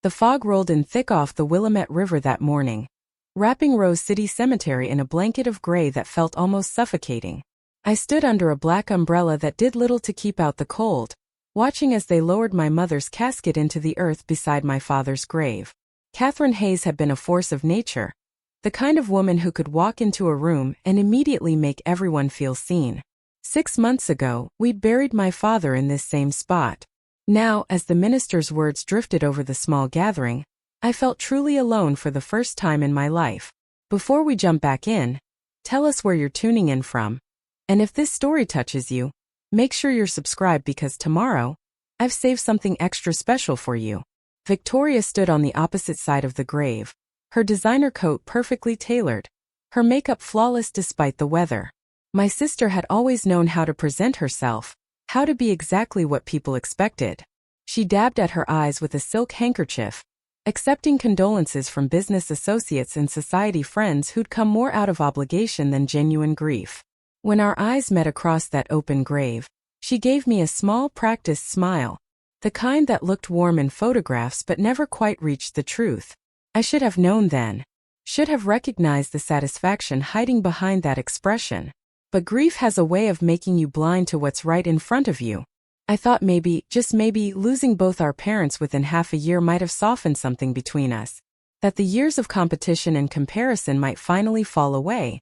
The fog rolled in thick off the Willamette River that morning, wrapping Rose City Cemetery in a blanket of gray that felt almost suffocating. I stood under a black umbrella that did little to keep out the cold, watching as they lowered my mother's casket into the earth beside my father's grave. Catherine Hayes had been a force of nature, the kind of woman who could walk into a room and immediately make everyone feel seen. 6 months ago, we'd buried my father in this same spot. Now, as the minister's words drifted over the small gathering, I felt truly alone for the first time in my life. Before we jump back in, tell us where you're tuning in from. And if this story touches you, make sure you're subscribed because tomorrow, I've saved something extra special for you. Victoria stood on the opposite side of the grave, her designer coat perfectly tailored, her makeup flawless despite the weather. My sister had always known how to present herself, how to be exactly what people expected. She dabbed at her eyes with a silk handkerchief, accepting condolences from business associates and society friends who'd come more out of obligation than genuine grief. When our eyes met across that open grave, she gave me a small, practiced smile, the kind that looked warm in photographs but never quite reached the truth. I should have known then, should have recognized the satisfaction hiding behind that expression. But grief has a way of making you blind to what's right in front of you. I thought maybe, just maybe, losing both our parents within half a year might have softened something between us, that the years of competition and comparison might finally fall away,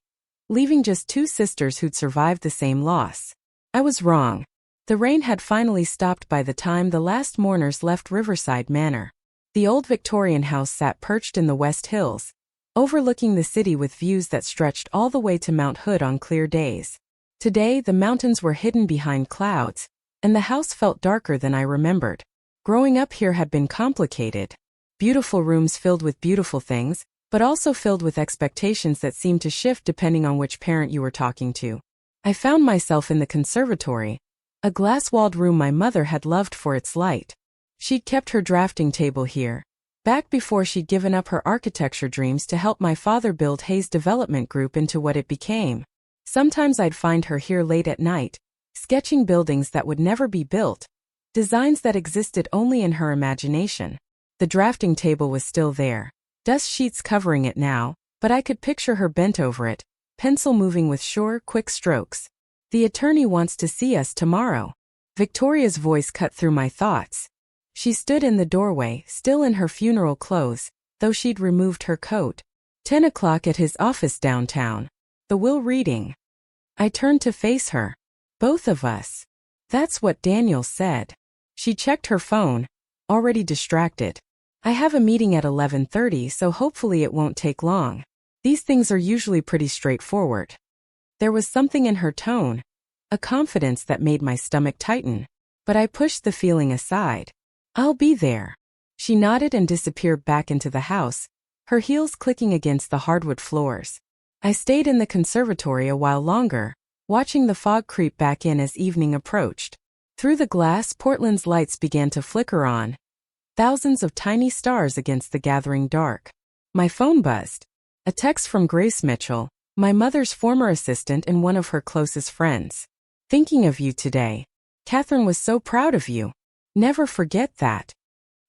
leaving just two sisters who'd survived the same loss. I was wrong. The rain had finally stopped by the time the last mourners left Riverside Manor. The old Victorian house sat perched in the West Hills, overlooking the city with views that stretched all the way to Mount Hood on clear days. Today, the mountains were hidden behind clouds, and the house felt darker than I remembered. Growing up here had been complicated. Beautiful rooms filled with beautiful things, but also filled with expectations that seemed to shift depending on which parent you were talking to. I found myself in the conservatory, a glass-walled room my mother had loved for its light. She'd kept her drafting table here, back before she'd given up her architecture dreams to help my father build Hayes Development Group into what it became. Sometimes I'd find her here late at night, sketching buildings that would never be built, designs that existed only in her imagination. The drafting table was still there, dust sheets covering it now, but I could picture her bent over it, pencil moving with sure, quick strokes. "The attorney wants to see us tomorrow." Victoria's voice cut through my thoughts. She stood in the doorway, still in her funeral clothes, though she'd removed her coat. 10 o'clock at his office downtown. The will reading. I turned to face her. Both of us. That's what Daniel said. She checked her phone, already distracted. "I have a meeting at 11:30, so hopefully it won't take long. These things are usually pretty straightforward." There was something in her tone, a confidence that made my stomach tighten. But I pushed the feeling aside. "I'll be there." She nodded and disappeared back into the house, her heels clicking against the hardwood floors. I stayed in the conservatory a while longer, watching the fog creep back in as evening approached. Through the glass, Portland's lights began to flicker on, thousands of tiny stars against the gathering dark. My phone buzzed. A text from Grace Mitchell, my mother's former assistant and one of her closest friends. "Thinking of you today. Catherine was so proud of you. Never forget that."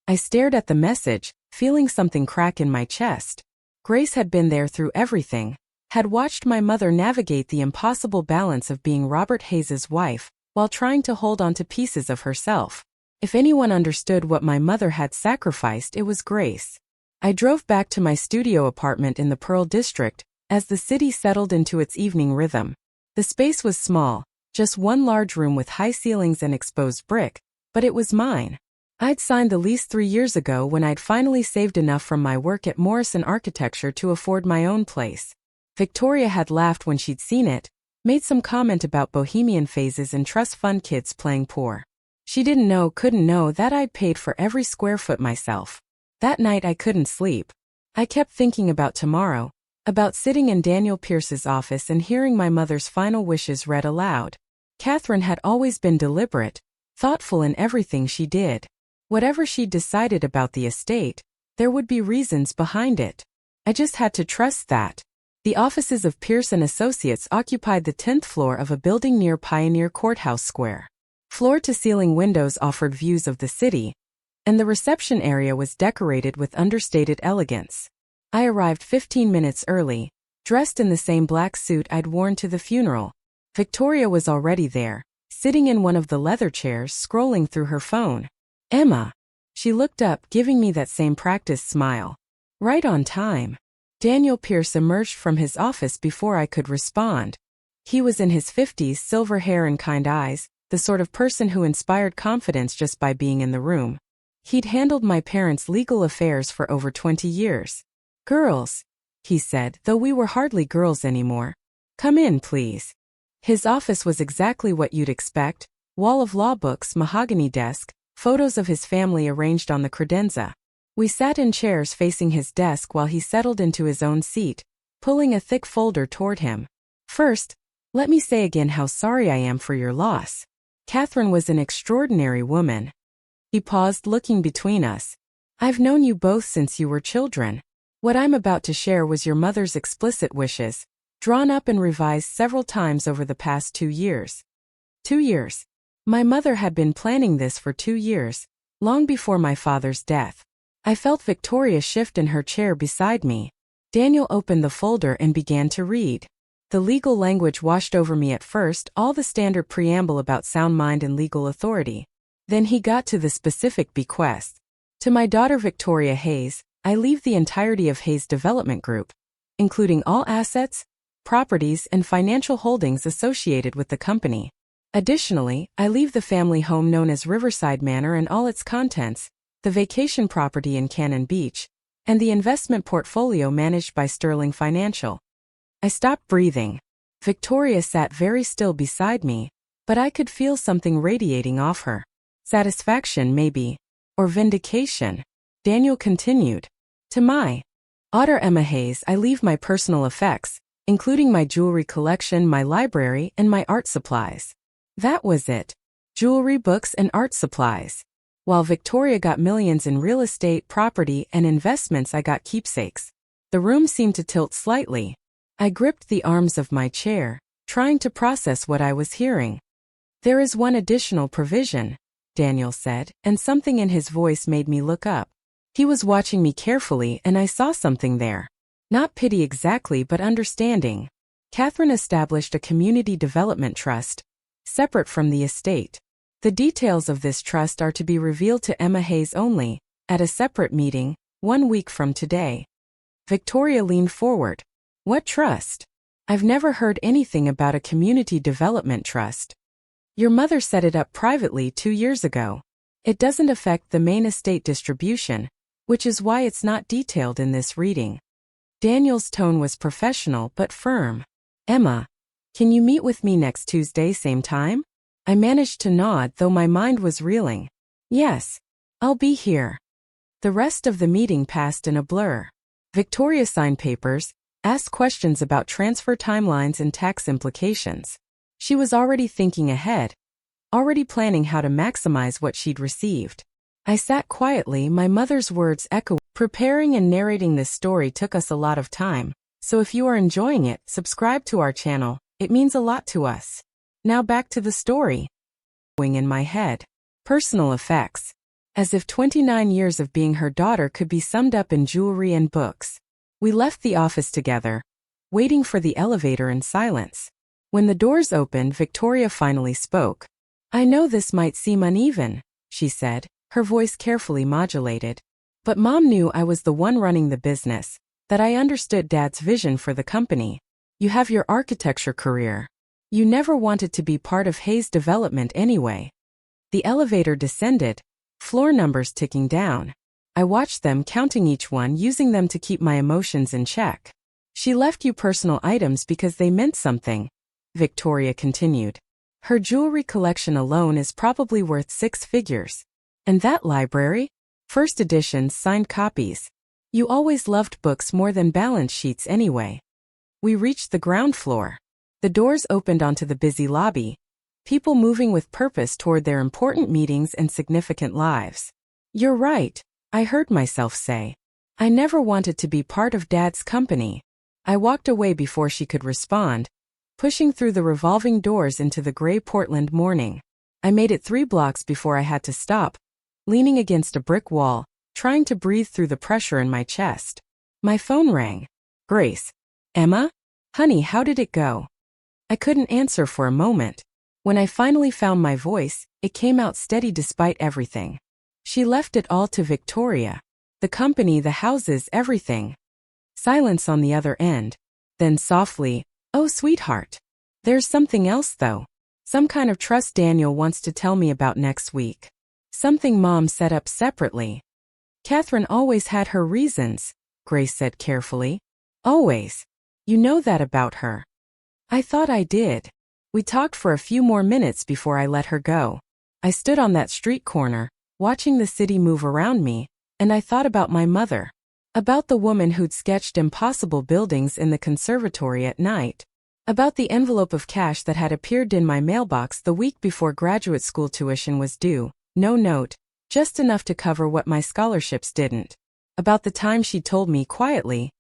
I stared at the message, feeling something crack in my chest. Grace had been there through everything, had watched my mother navigate the impossible balance of being Robert Hayes's wife, while trying to hold on to pieces of herself. If anyone understood what my mother had sacrificed, it was Grace. I drove back to my studio apartment in the Pearl District, as the city settled into its evening rhythm. The space was small, just one large room with high ceilings and exposed brick, but it was mine. I'd signed the lease 3 years ago when I'd finally saved enough from my work at Morrison Architecture to afford my own place. Victoria had laughed when she'd seen it, made some comment about bohemian phases and trust fund kids playing poor. She couldn't know that I'd paid for every square foot myself. That night I couldn't sleep. I kept thinking about tomorrow, about sitting in Daniel Pierce's office and hearing my mother's final wishes read aloud. Catherine had always been deliberate, thoughtful in everything she did. Whatever she decided about the estate, there would be reasons behind it. I just had to trust that. The offices of Pierce & Associates occupied the 10th floor of a building near Pioneer Courthouse Square. Floor-to-ceiling windows offered views of the city, and the reception area was decorated with understated elegance. I arrived 15 minutes early, dressed in the same black suit I'd worn to the funeral. Victoria was already there, sitting in one of the leather chairs scrolling through her phone. "Emma." She looked up, giving me that same practiced smile. "Right on time." Daniel Pierce emerged from his office before I could respond. He was in his 50s, silver hair and kind eyes, the sort of person who inspired confidence just by being in the room. He'd handled my parents' legal affairs for over 20 years. "Girls," he said, though we were hardly girls anymore. "Come in, please." His office was exactly what you'd expect: wall of law books, mahogany desk, photos of his family arranged on the credenza. We sat in chairs facing his desk while he settled into his own seat, pulling a thick folder toward him. "First, let me say again how sorry I am for your loss. Catherine was an extraordinary woman." He paused, looking between us. "I've known you both since you were children. What I'm about to share was your mother's explicit wishes, drawn up and revised several times over the past 2 years. 2 years. My mother had been planning this for 2 years, long before my father's death." I felt Victoria shift in her chair beside me. Daniel opened the folder and began to read. The legal language washed over me at first, all the standard preamble about sound mind and legal authority. Then he got to the specific bequest. "To my daughter Victoria Hayes, I leave the entirety of Hayes Development Group, including all assets, properties, and financial holdings associated with the company. Additionally, I leave the family home known as Riverside Manor and all its contents, the vacation property in Cannon Beach, and the investment portfolio managed by Sterling Financial." I stopped breathing. Victoria sat very still beside me, but I could feel something radiating off her. Satisfaction, maybe. Or vindication. Daniel continued. "To my daughter Emma Hayes, I leave my personal effects, including my jewelry collection, my library, and my art supplies." That was it. Jewelry, books, and art supplies. While Victoria got millions in real estate, property, and investments, I got keepsakes. The room seemed to tilt slightly. I gripped the arms of my chair, trying to process what I was hearing. "There is one additional provision," Daniel said, and something in his voice made me look up. He was watching me carefully, and I saw something there. Not pity exactly, but understanding. Catherine established a community development trust, separate from the estate. The details of this trust are to be revealed to Emma Hayes only, at a separate meeting, 1 week from today. Victoria leaned forward. "What trust? I've never heard anything about a community development trust." "Your mother set it up privately 2 years ago. It doesn't affect the main estate distribution, which is why it's not detailed in this reading." Daniel's tone was professional but firm. "Emma, can you meet with me next Tuesday, same time?" I managed to nod, though my mind was reeling. "Yes, I'll be here." The rest of the meeting passed in a blur. Victoria signed papers, asked questions about transfer timelines and tax implications. She was already thinking ahead, already planning how to maximize what she'd received. I sat quietly, my mother's words echoing. Preparing and narrating this story took us a lot of time, so if you are enjoying it, subscribe to our channel. It means a lot to us. Now back to the story. In my head. Personal effects. As if 29 years of being her daughter could be summed up in jewelry and books. We left the office together, waiting for the elevator in silence. When the doors opened, Victoria finally spoke. "I know this might seem uneven," she said, her voice carefully modulated. "But Mom knew I was the one running the business, that I understood Dad's vision for the company. You have your architecture career. You never wanted to be part of Hayes Development anyway." The elevator descended, floor numbers ticking down. I watched them, counting each one, using them to keep my emotions in check. "She left you personal items because they meant something," Victoria continued. "Her jewelry collection alone is probably worth 6 figures. And that library? First editions, signed copies. You always loved books more than balance sheets anyway." We reached the ground floor. The doors opened onto the busy lobby, people moving with purpose toward their important meetings and significant lives. "You're right," I heard myself say. "I never wanted to be part of Dad's company." I walked away before she could respond, pushing through the revolving doors into the gray Portland morning. I made it 3 blocks before I had to stop, leaning against a brick wall, trying to breathe through the pressure in my chest. My phone rang. Grace. Emma? Honey, how did it go? I couldn't answer for a moment. When I finally found my voice, it came out steady despite everything. She left it all to Victoria. The company, the houses, everything. Silence on the other end. Then softly, "Oh, sweetheart. There's something else though. Some kind of trust Daniel wants to tell me about next week. Something Mom set up separately." "Catherine always had her reasons," Grace said carefully. "Always. You know that about her." I thought I did. We talked for a few more minutes before I let her go. I stood on that street corner, watching the city move around me, and I thought about my mother. About the woman who'd sketched impossible buildings in the conservatory at night. About the envelope of cash that had appeared in my mailbox the week before graduate school tuition was due. No note, just enough to cover what my scholarships didn't. About the time she told me quietly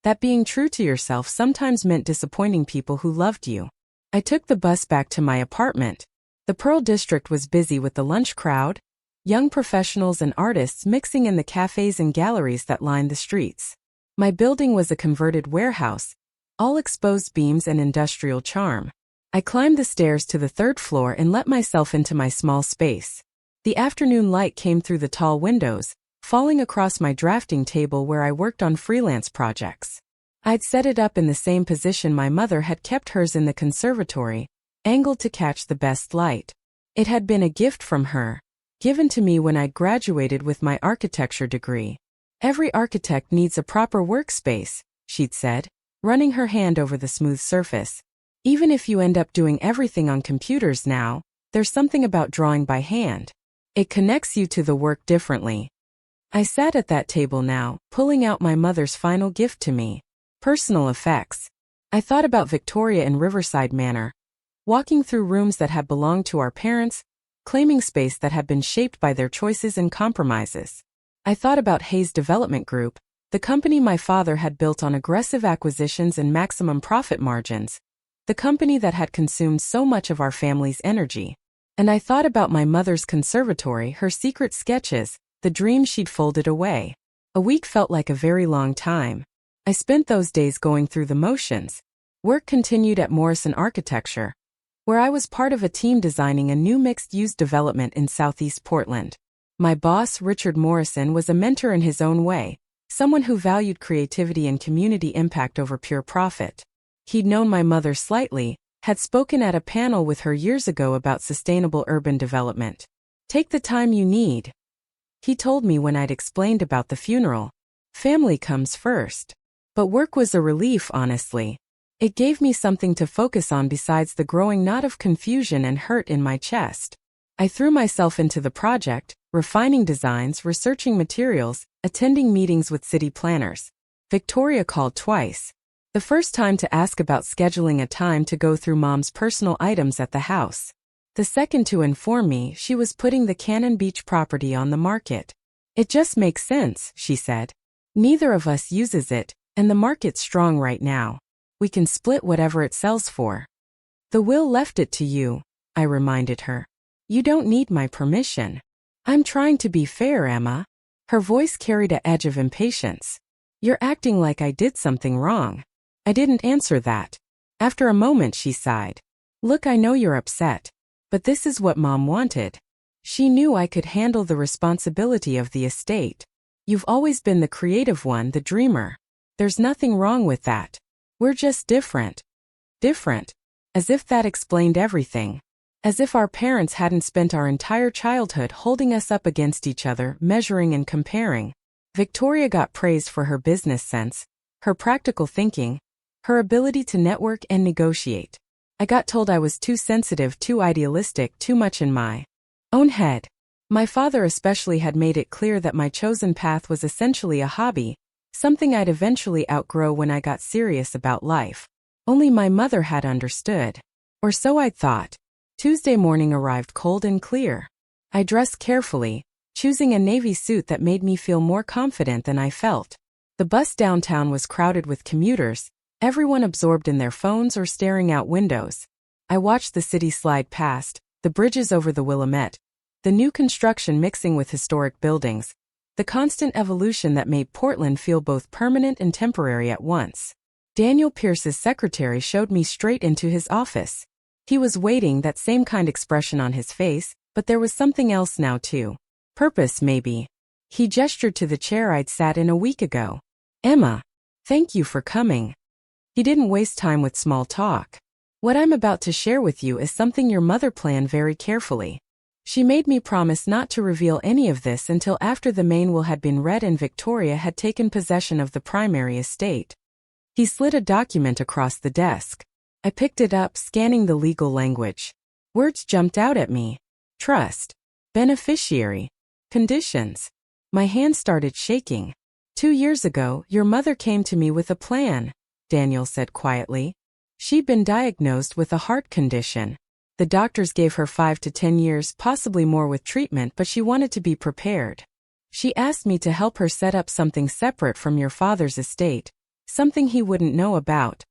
that being true to yourself sometimes meant disappointing people who loved you. I took the bus back to my apartment. The Pearl District was busy with the lunch crowd, young professionals and artists mixing in the cafes and galleries that lined the streets. My building was a converted warehouse, all exposed beams and industrial charm. I climbed the stairs to the third floor and let myself into my small space. The afternoon light came through the tall windows, falling across my drafting table where I worked on freelance projects. I'd set it up in the same position my mother had kept hers in the conservatory, angled to catch the best light. It had been a gift from her, given to me when I'd graduated with my architecture degree. "Every architect needs a proper workspace," she'd said, running her hand over the smooth surface. "Even if you end up doing everything on computers now, there's something about drawing by hand. It connects you to the work differently." I sat at that table now, pulling out my mother's final gift to me. Personal effects. I thought about Victoria in Riverside Manor, walking through rooms that had belonged to our parents, claiming space that had been shaped by their choices and compromises. I thought about Hayes Development Group, the company my father had built on aggressive acquisitions and maximum profit margins, the company that had consumed so much of our family's energy. And I thought about my mother's conservatory, her secret sketches, the dreams she'd folded away. A week felt like a very long time. I spent those days going through the motions. Work continued at Morrison Architecture, where I was part of a team designing a new mixed-use development in Southeast Portland. My boss, Richard Morrison, was a mentor in his own way, someone who valued creativity and community impact over pure profit. He'd known my mother slightly, had spoken at a panel with her years ago about sustainable urban development. "Take the time you need," he told me when I'd explained about the funeral. "Family comes first." But work was a relief, honestly. It gave me something to focus on besides the growing knot of confusion and hurt in my chest. I threw myself into the project, refining designs, researching materials, attending meetings with city planners. Victoria called twice. The first time to ask about scheduling a time to go through Mom's personal items at the house. The second to inform me she was putting the Cannon Beach property on the market. "It just makes sense," she said. "Neither of us uses it, and the market's strong right now. We can split whatever it sells for." "The will left it to you," I reminded her. "You don't need my permission." "I'm trying to be fair, Emma." Her voice carried an edge of impatience. "You're acting like I did something wrong." I didn't answer that. After a moment she sighed. "Look, I know you're upset. But this is what Mom wanted. She knew I could handle the responsibility of the estate. You've always been the creative one, the dreamer. There's nothing wrong with that. We're just different." Different. As if that explained everything. As if our parents hadn't spent our entire childhood holding us up against each other, measuring and comparing. Victoria got praised for her business sense, her practical thinking, her ability to network and negotiate. I got told I was too sensitive, too idealistic, too much in my own head. My father especially had made it clear that my chosen path was essentially a hobby, something I'd eventually outgrow when I got serious about life. Only my mother had understood. Or so I'd thought. Tuesday morning arrived cold and clear. I dressed carefully, choosing a navy suit that made me feel more confident than I felt. The bus downtown was crowded with commuters, everyone absorbed in their phones or staring out windows. I watched the city slide past, the bridges over the Willamette, The new construction mixing with historic buildings. The constant evolution that made Portland feel both permanent and temporary at once. Daniel Pierce's secretary showed me straight into his office. He was waiting, that same kind expression on his face, but there was something else now too. Purpose, maybe. He gestured to the chair I'd sat in a week ago. Emma, thank you for coming. He didn't waste time with small talk. What I'm about to share with you is something your mother planned very carefully. She made me promise not to reveal any of this until after the main will had been read and Victoria had taken possession of the primary estate. He slid a document across the desk. I picked it up, scanning the legal language. Words jumped out at me. Trust. Beneficiary. Conditions. My hand started shaking. 2 years ago, your mother came to me with a plan, Daniel said quietly. She'd been diagnosed with a heart condition. The doctors gave her 5 to 10 years, possibly more with treatment, but she wanted to be prepared. She asked me to help her set up something separate from your father's estate, something he wouldn't know about.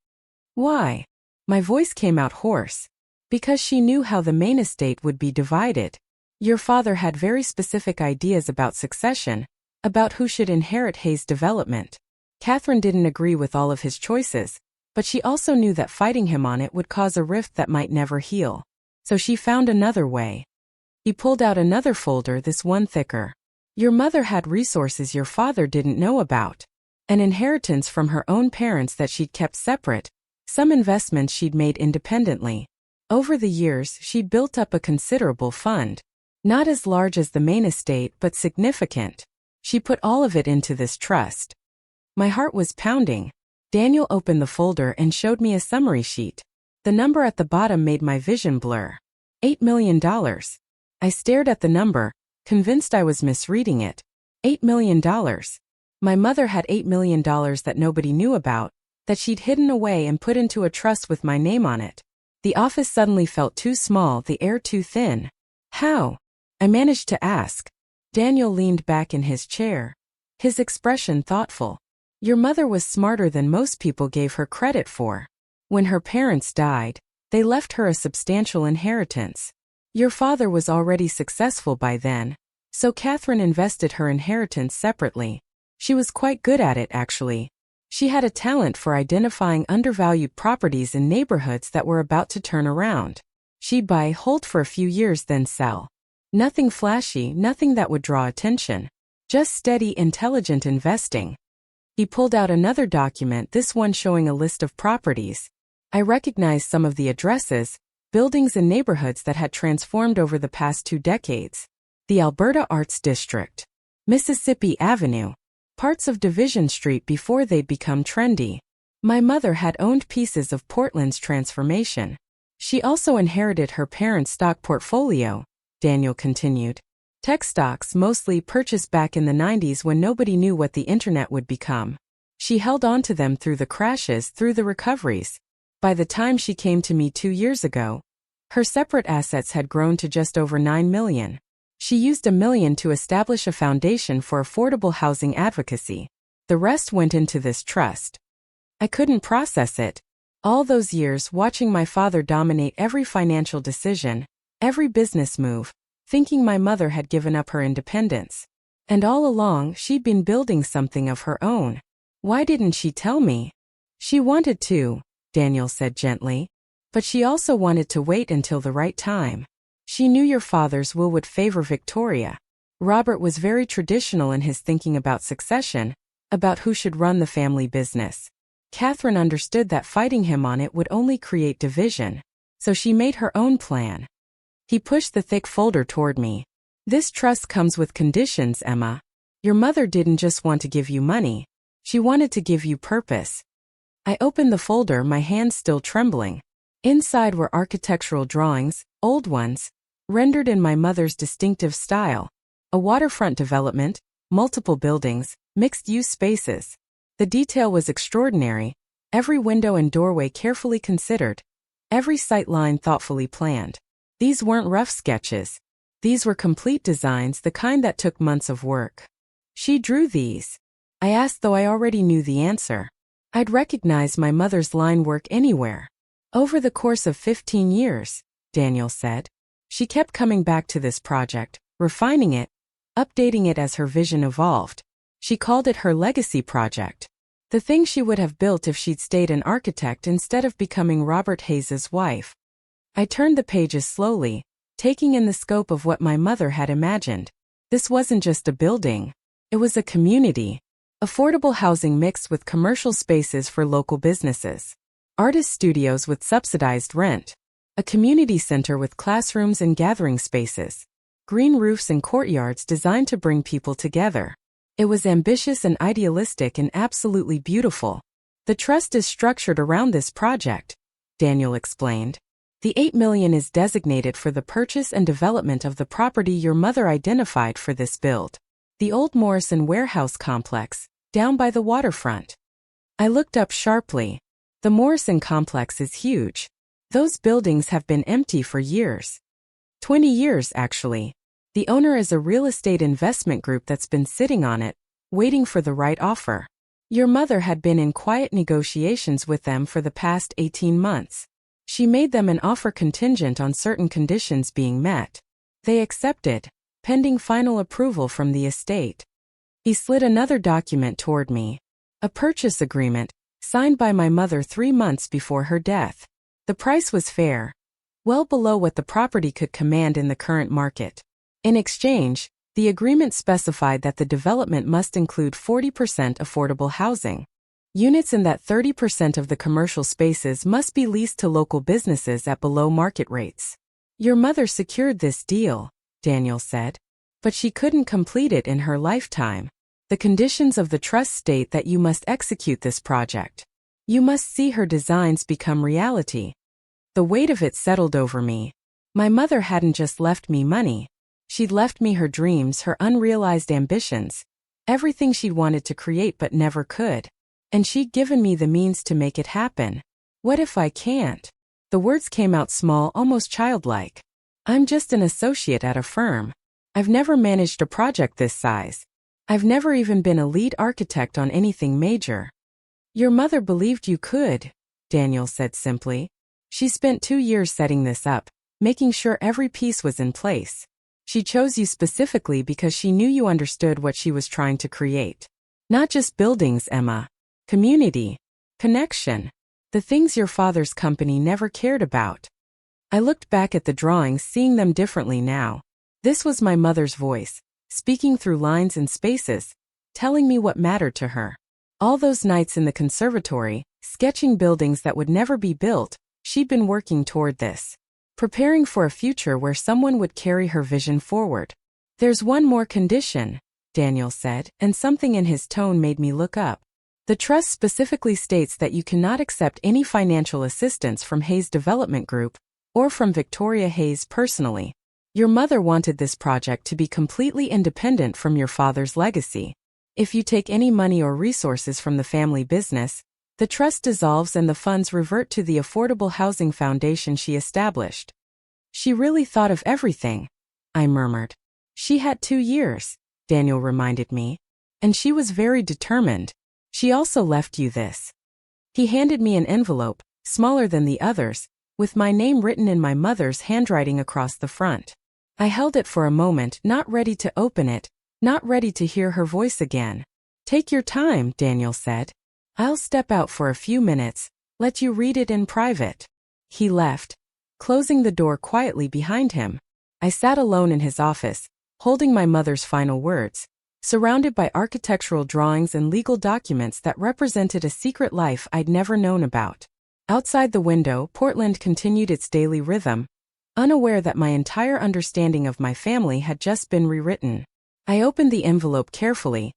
Why? My voice came out hoarse. Because she knew how the main estate would be divided. Your father had very specific ideas about succession, about who should inherit Hayes' development. Catherine didn't agree with all of his choices, but she also knew that fighting him on it would cause a rift that might never heal. So she found another way. He pulled out another folder, this one thicker. Your mother had resources your father didn't know about. An inheritance from her own parents that she'd kept separate, some investments she'd made independently. Over the years, she'd built up a considerable fund. Not as large as the main estate, but significant. She put all of it into this trust. My heart was pounding. Daniel opened the folder and showed me a summary sheet. The number at the bottom made my vision blur. $8 million. I stared at the number, convinced I was misreading it. $8 million. My mother had $8 million that nobody knew about, that she'd hidden away and put into a trust with my name on it. The office suddenly felt too small, the air too thin. How? I managed to ask. Daniel leaned back in his chair. His expression thoughtful. Your mother was smarter than most people gave her credit for. When her parents died, they left her a substantial inheritance. Your father was already successful by then, so Catherine invested her inheritance separately. She was quite good at it, actually. She had a talent for identifying undervalued properties in neighborhoods that were about to turn around. She'd buy, hold for a few years, then sell. Nothing flashy, nothing that would draw attention. Just steady, intelligent investing. He pulled out another document, this one showing a list of properties. I recognized some of the addresses, buildings and neighborhoods that had transformed over the past 2 decades. The Alberta Arts District. Mississippi Avenue. Parts of Division Street before they'd become trendy. My mother had owned pieces of Portland's transformation. She also inherited her parents' stock portfolio, Daniel continued. Tech stocks, mostly purchased back in the 90s when nobody knew what the internet would become. She held on to them through the crashes, through the recoveries. By the time she came to me 2 years ago, her separate assets had grown to just over $9 million. She used $1 million to establish a foundation for affordable housing advocacy. The rest went into this trust. I couldn't process it. All those years watching my father dominate every financial decision, every business move, thinking my mother had given up her independence. And all along, she'd been building something of her own. Why didn't she tell me? She wanted to, Daniel said gently. But she also wanted to wait until the right time. She knew your father's will would favor Victoria. Robert was very traditional in his thinking about succession, about who should run the family business. Catherine understood that fighting him on it would only create division. So she made her own plan. He pushed the thick folder toward me. This trust comes with conditions, Emma. Your mother didn't just want to give you money. She wanted to give you purpose. I opened the folder, my hands still trembling. Inside were architectural drawings, old ones, rendered in my mother's distinctive style. A waterfront development, multiple buildings, mixed-use spaces. The detail was extraordinary, every window and doorway carefully considered, every sight line thoughtfully planned. These weren't rough sketches. These were complete designs, the kind that took months of work. She drew these. I asked, though I already knew the answer. I'd recognize my mother's line work anywhere. Over the course of 15 years, Daniel said, she kept coming back to this project, refining it, updating it as her vision evolved. She called it her legacy project. The thing she would have built if she'd stayed an architect instead of becoming Robert Hayes's wife. I turned the pages slowly, taking in the scope of what my mother had imagined. This wasn't just a building. It was a community. Affordable housing mixed with commercial spaces for local businesses. Artist studios with subsidized rent. A community center with classrooms and gathering spaces. Green roofs and courtyards designed to bring people together. It was ambitious and idealistic and absolutely beautiful. The trust is structured around this project, Daniel explained. The $8 million is designated for the purchase and development of the property your mother identified for this build. The old Morrison warehouse complex, down by the waterfront. I looked up sharply. The Morrison complex is huge. Those buildings have been empty for years. 20 years, actually. The owner is a real estate investment group that's been sitting on it, waiting for the right offer. Your mother had been in quiet negotiations with them for the past 18 months. She made them an offer contingent on certain conditions being met. They accepted, pending final approval from the estate. He slid another document toward me. A purchase agreement, signed by my mother 3 months before her death. The price was fair, well below what the property could command in the current market. In exchange, the agreement specified that the development must include 40% affordable housing. Units in that 30% of the commercial spaces must be leased to local businesses at below market rates. Your mother secured this deal, Daniel said. But she couldn't complete it in her lifetime. The conditions of the trust state that you must execute this project. You must see her designs become reality. The weight of it settled over me. My mother hadn't just left me money. She'd left me her dreams, her unrealized ambitions, everything she'd wanted to create but never could. And she'd given me the means to make it happen. What if I can't? The words came out small, almost childlike. I'm just an associate at a firm. I've never managed a project this size. I've never even been a lead architect on anything major. Your mother believed you could, Daniel said simply. She spent 2 years setting this up, making sure every piece was in place. She chose you specifically because she knew you understood what she was trying to create. Not just buildings, Emma. Community. Connection. The things your father's company never cared about. I looked back at the drawings, seeing them differently now. This was my mother's voice, speaking through lines and spaces, telling me what mattered to her. All those nights in the conservatory, sketching buildings that would never be built, she'd been working toward this. Preparing for a future where someone would carry her vision forward. There's one more condition, Daniel said, and something in his tone made me look up. The trust specifically states that you cannot accept any financial assistance from Hayes Development Group, or from Victoria Hayes personally. Your mother wanted this project to be completely independent from your father's legacy. If you take any money or resources from the family business, the trust dissolves and the funds revert to the Affordable Housing Foundation she established. She really thought of everything, I murmured. She had 2 years, Daniel reminded me. And she was very determined. She also left you this. He handed me an envelope, smaller than the others, with my name written in my mother's handwriting across the front. I held it for a moment, not ready to open it, not ready to hear her voice again. Take your time, Daniel said. I'll step out for a few minutes, let you read it in private. He left, closing the door quietly behind him. I sat alone in his office, holding my mother's final words, surrounded by architectural drawings and legal documents that represented a secret life I'd never known about. Outside the window, Portland continued its daily rhythm, unaware that my entire understanding of my family had just been rewritten. I opened the envelope carefully,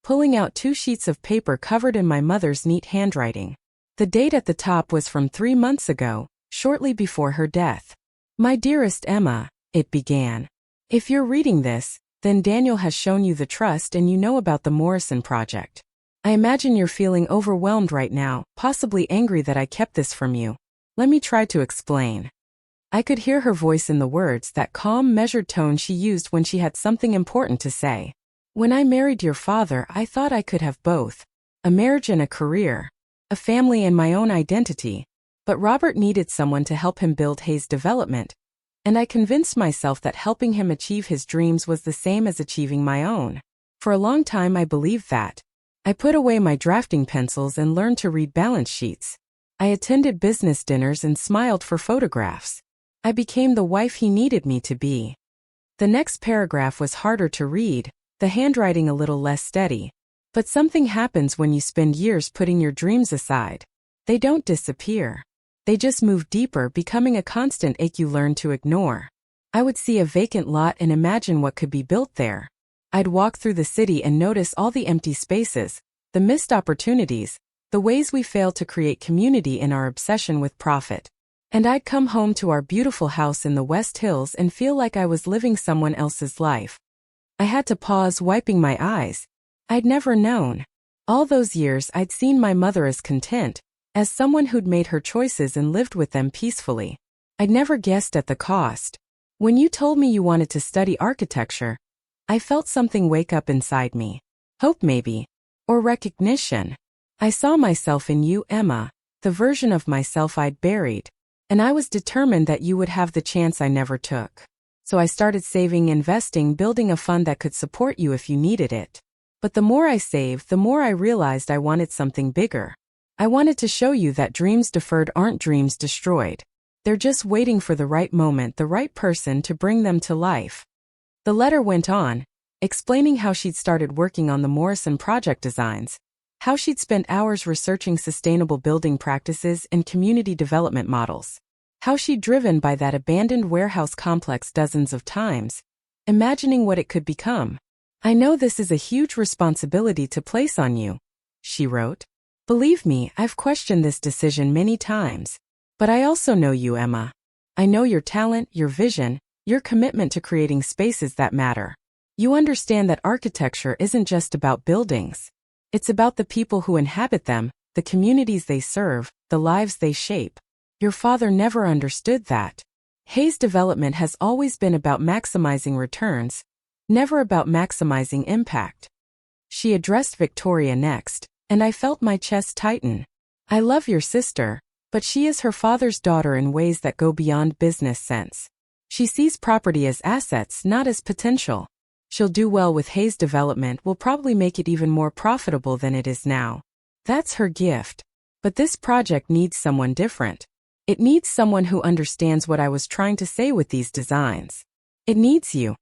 pulling out 2 sheets of paper covered in my mother's neat handwriting. The date at the top was from 3 months ago, shortly before her death. My dearest Emma, it began. If you're reading this, then Daniel has shown you the trust and you know about the Morrison project. I imagine you're feeling overwhelmed right now, possibly angry that I kept this from you. Let me try to explain. I could hear her voice in the words, that calm, measured tone she used when she had something important to say. When I married your father, I thought I could have both. A marriage and a career. A family and my own identity. But Robert needed someone to help him build Hayes Development. And I convinced myself that helping him achieve his dreams was the same as achieving my own. For a long time I believed that. I put away my drafting pencils and learned to read balance sheets. I attended business dinners and smiled for photographs. I became the wife he needed me to be. The next paragraph was harder to read, the handwriting a little less steady. But something happens when you spend years putting your dreams aside. They don't disappear. They just move deeper, becoming a constant ache you learn to ignore. I would see a vacant lot and imagine what could be built there. I'd walk through the city and notice all the empty spaces, the missed opportunities, the ways we fail to create community in our obsession with profit. And I'd come home to our beautiful house in the West Hills and feel like I was living someone else's life. I had to pause, wiping my eyes. I'd never known. All those years I'd seen my mother as content, as someone who'd made her choices and lived with them peacefully. I'd never guessed at the cost. When you told me you wanted to study architecture, I felt something wake up inside me. Hope maybe. Or recognition. I saw myself in you, Emma, the version of myself I'd buried. And I was determined that you would have the chance I never took. So I started saving, investing, building a fund that could support you if you needed it. But the more I saved, the more I realized I wanted something bigger. I wanted to show you that dreams deferred aren't dreams destroyed. They're just waiting for the right moment, the right person to bring them to life. The letter went on, explaining how she'd started working on the Morrison project designs, how she'd spent hours researching sustainable building practices and community development models, how she'd driven by that abandoned warehouse complex dozens of times, imagining what it could become. I know this is a huge responsibility to place on you, she wrote. Believe me, I've questioned this decision many times. But I also know you, Emma. I know your talent, your vision, your commitment to creating spaces that matter. You understand that architecture isn't just about buildings. It's about the people who inhabit them, the communities they serve, the lives they shape. Your father never understood that. Hayes development has always been about maximizing returns, never about maximizing impact. She addressed Victoria next, and I felt my chest tighten. I love your sister, but she is her father's daughter in ways that go beyond business sense. She sees property as assets, not as potential. She'll do well with Hayes development, will probably make it even more profitable than it is now. That's her gift. But this project needs someone different. It needs someone who understands what I was trying to say with these designs. It needs you.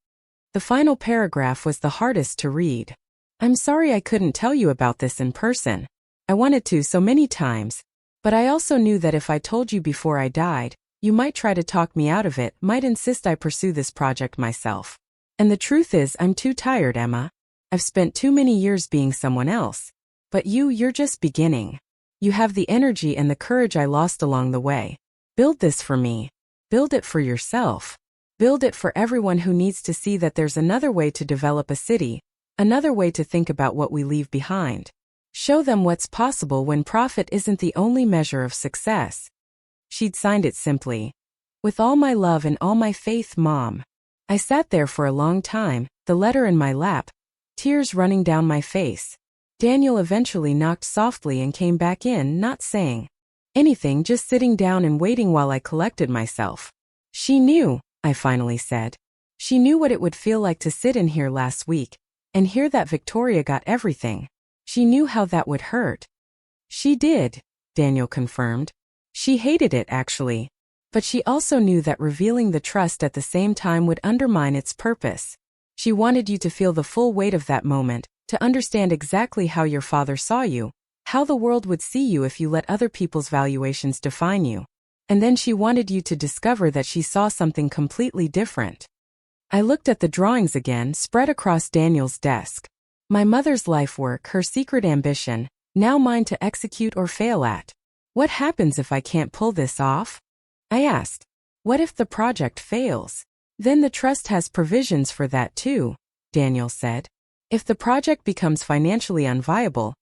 The final paragraph was the hardest to read. I'm sorry I couldn't tell you about this in person. I wanted to so many times. But I also knew that if I told you before I died, you might try to talk me out of it, might insist I pursue this project myself. And the truth is, I'm too tired, Emma. I've spent too many years being someone else. But you're just beginning. You have the energy and the courage I lost along the way. Build this for me. Build it for yourself. Build it for everyone who needs to see that there's another way to develop a city, another way to think about what we leave behind. Show them what's possible when profit isn't the only measure of success. She'd signed it simply. With all my love and all my faith, Mom. I sat there for a long time, the letter in my lap, tears running down my face. Daniel eventually knocked softly and came back in, not saying anything, just sitting down and waiting while I collected myself. She knew, I finally said. She knew what it would feel like to sit in here last week and hear that Victoria got everything. She knew how that would hurt. She did, Daniel confirmed. She hated it, actually. But she also knew that revealing the trust at the same time would undermine its purpose. She wanted you to feel the full weight of that moment, to understand exactly how your father saw you, how the world would see you if you let other people's valuations define you. And then she wanted you to discover that she saw something completely different. I looked at the drawings again, spread across Daniel's desk. My mother's life work, her secret ambition, now mine to execute or fail at. What happens if I can't pull this off? I asked. What if the project fails? Then the trust has provisions for that too, Daniel said. If the project becomes financially unviable,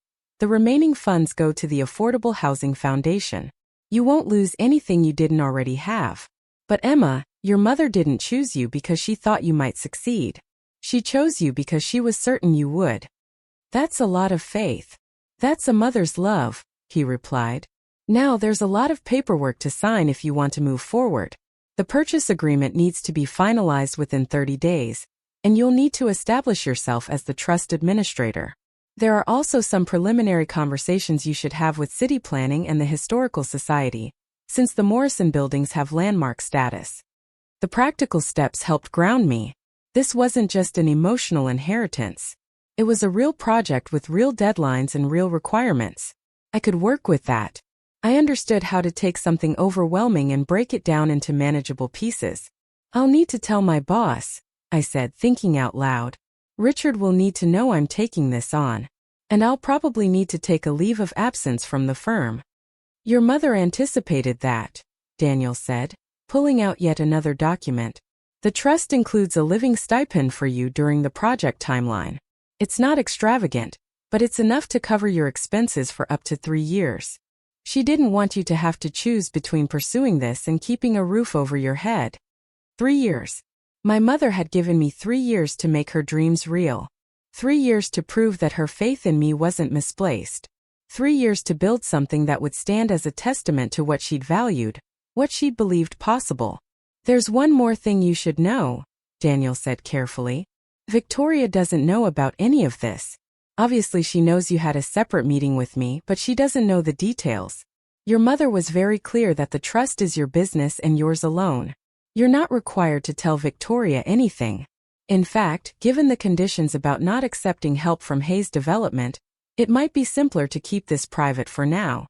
the remaining funds go to the Affordable Housing Foundation. You won't lose anything you didn't already have. But Emma, your mother didn't choose you because she thought you might succeed. She chose you because she was certain you would. That's a lot of faith. That's a mother's love, he replied. Now there's a lot of paperwork to sign if you want to move forward. The purchase agreement needs to be finalized within 30 days, and you'll need to establish yourself as the trust administrator. There are also some preliminary conversations you should have with city planning and the Historical Society, since the Morrison buildings have landmark status. The practical steps helped ground me. This wasn't just an emotional inheritance. It was a real project with real deadlines and real requirements. I could work with that. I understood how to take something overwhelming and break it down into manageable pieces. I'll need to tell my boss, I said, thinking out loud. Richard will need to know I'm taking this on. And I'll probably need to take a leave of absence from the firm. Your mother anticipated that, Daniel said, pulling out yet another document. The trust includes a living stipend for you during the project timeline. It's not extravagant, but it's enough to cover your expenses for up to 3 years. She didn't want you to have to choose between pursuing this and keeping a roof over your head. 3 years. My mother had given me 3 years to make her dreams real. 3 years to prove that her faith in me wasn't misplaced. 3 years to build something that would stand as a testament to what she'd valued, what she'd believed possible. There's one more thing you should know, Daniel said carefully. Victoria doesn't know about any of this. Obviously she knows you had a separate meeting with me, but she doesn't know the details. Your mother was very clear that the trust is your business and yours alone. You're not required to tell Victoria anything. In fact, given the conditions about not accepting help from Hayes Development, it might be simpler to keep this private for now.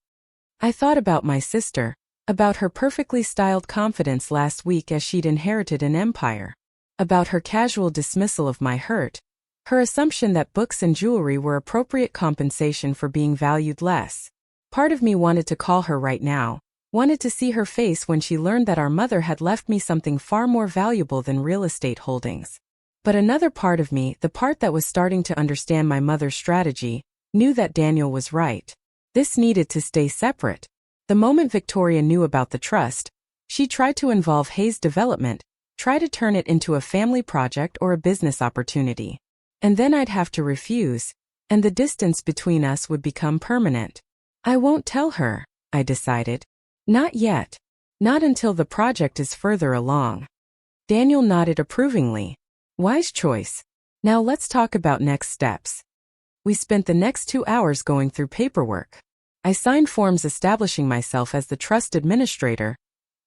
I thought about my sister, about her perfectly styled confidence last week as she'd inherited an empire, about her casual dismissal of my hurt, her assumption that books and jewelry were appropriate compensation for being valued less. Part of me wanted to call her right now, wanted to see her face when she learned that our mother had left me something far more valuable than real estate holdings. But another part of me, the part that was starting to understand my mother's strategy, knew that Daniel was right. This needed to stay separate. The moment Victoria knew about the trust, she tried to involve Hayes Development, try to turn it into a family project or a business opportunity. And then I'd have to refuse, and the distance between us would become permanent. I won't tell her, I decided. Not yet. Not until the project is further along. Daniel nodded approvingly. Wise choice. Now let's talk about next steps. We spent the next 2 hours going through paperwork. I signed forms establishing myself as the trust administrator,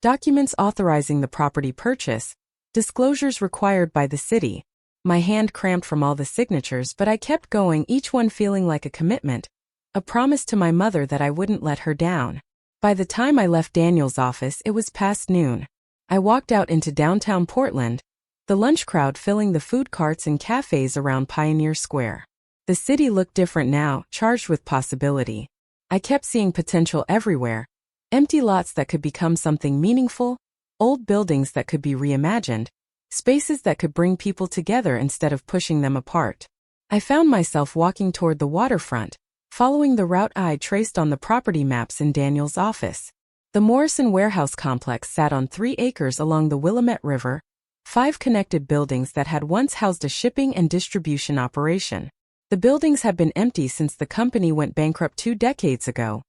documents authorizing the property purchase, disclosures required by the city. My hand cramped from all the signatures, but I kept going, each one feeling like a commitment, a promise to my mother that I wouldn't let her down. By the time I left Daniel's office, it was past noon. I walked out into downtown Portland, the lunch crowd filling the food carts and cafes around Pioneer Square. The city looked different now, charged with possibility. I kept seeing potential everywhere. Empty lots that could become something meaningful, old buildings that could be reimagined, spaces that could bring people together instead of pushing them apart. I found myself walking toward the waterfront, following the route I'd traced on the property maps in Daniel's office. The Morrison warehouse complex sat on 3 acres along the Willamette River, 5 connected buildings that had once housed a shipping and distribution operation. The buildings had been empty since the company went bankrupt 2 decades ago,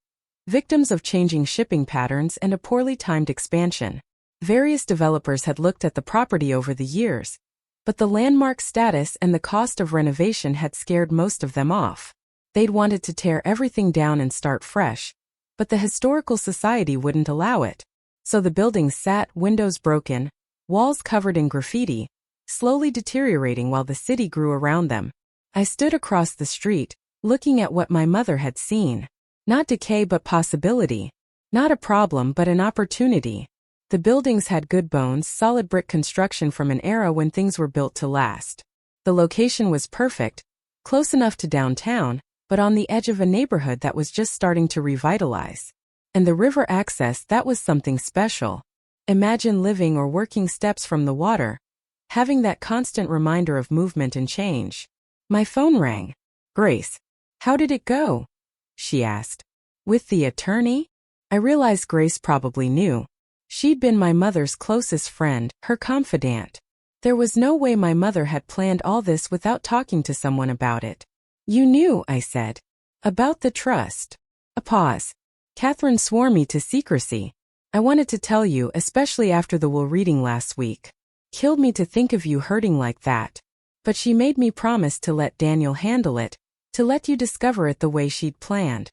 victims of changing shipping patterns and a poorly timed expansion. Various developers had looked at the property over the years, but the landmark status and the cost of renovation had scared most of them off. They'd wanted to tear everything down and start fresh, but the Historical Society wouldn't allow it. So the buildings sat, windows broken, walls covered in graffiti, slowly deteriorating while the city grew around them. I stood across the street, looking at what my mother had seen. Not decay but possibility. Not a problem but an opportunity. The buildings had good bones, solid brick construction from an era when things were built to last. The location was perfect, close enough to downtown, but on the edge of a neighborhood that was just starting to revitalize. And the river access, that was something special. Imagine living or working steps from the water, having that constant reminder of movement and change. My phone rang. Grace. How did it go? She asked. With the attorney? I realized Grace probably knew. She'd been my mother's closest friend, her confidant. There was no way my mother had planned all this without talking to someone about it. You knew, I said. About the trust. A pause. Catherine swore me to secrecy. I wanted to tell you, especially after the will reading last week. Killed me to think of you hurting like that. But she made me promise to let Daniel handle it, to let you discover it the way she'd planned.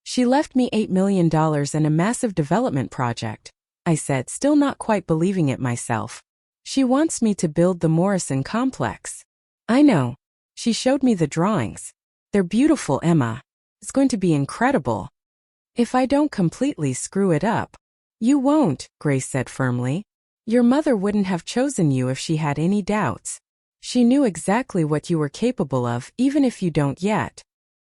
She left me $8 million and a massive development project, I said, still not quite believing it myself. She wants me to build the Morrison complex. I know. She showed me the drawings. They're beautiful, Emma. It's going to be incredible. If I don't completely screw it up. You won't, Grace said firmly. Your mother wouldn't have chosen you if she had any doubts. She knew exactly what you were capable of, even if you don't yet.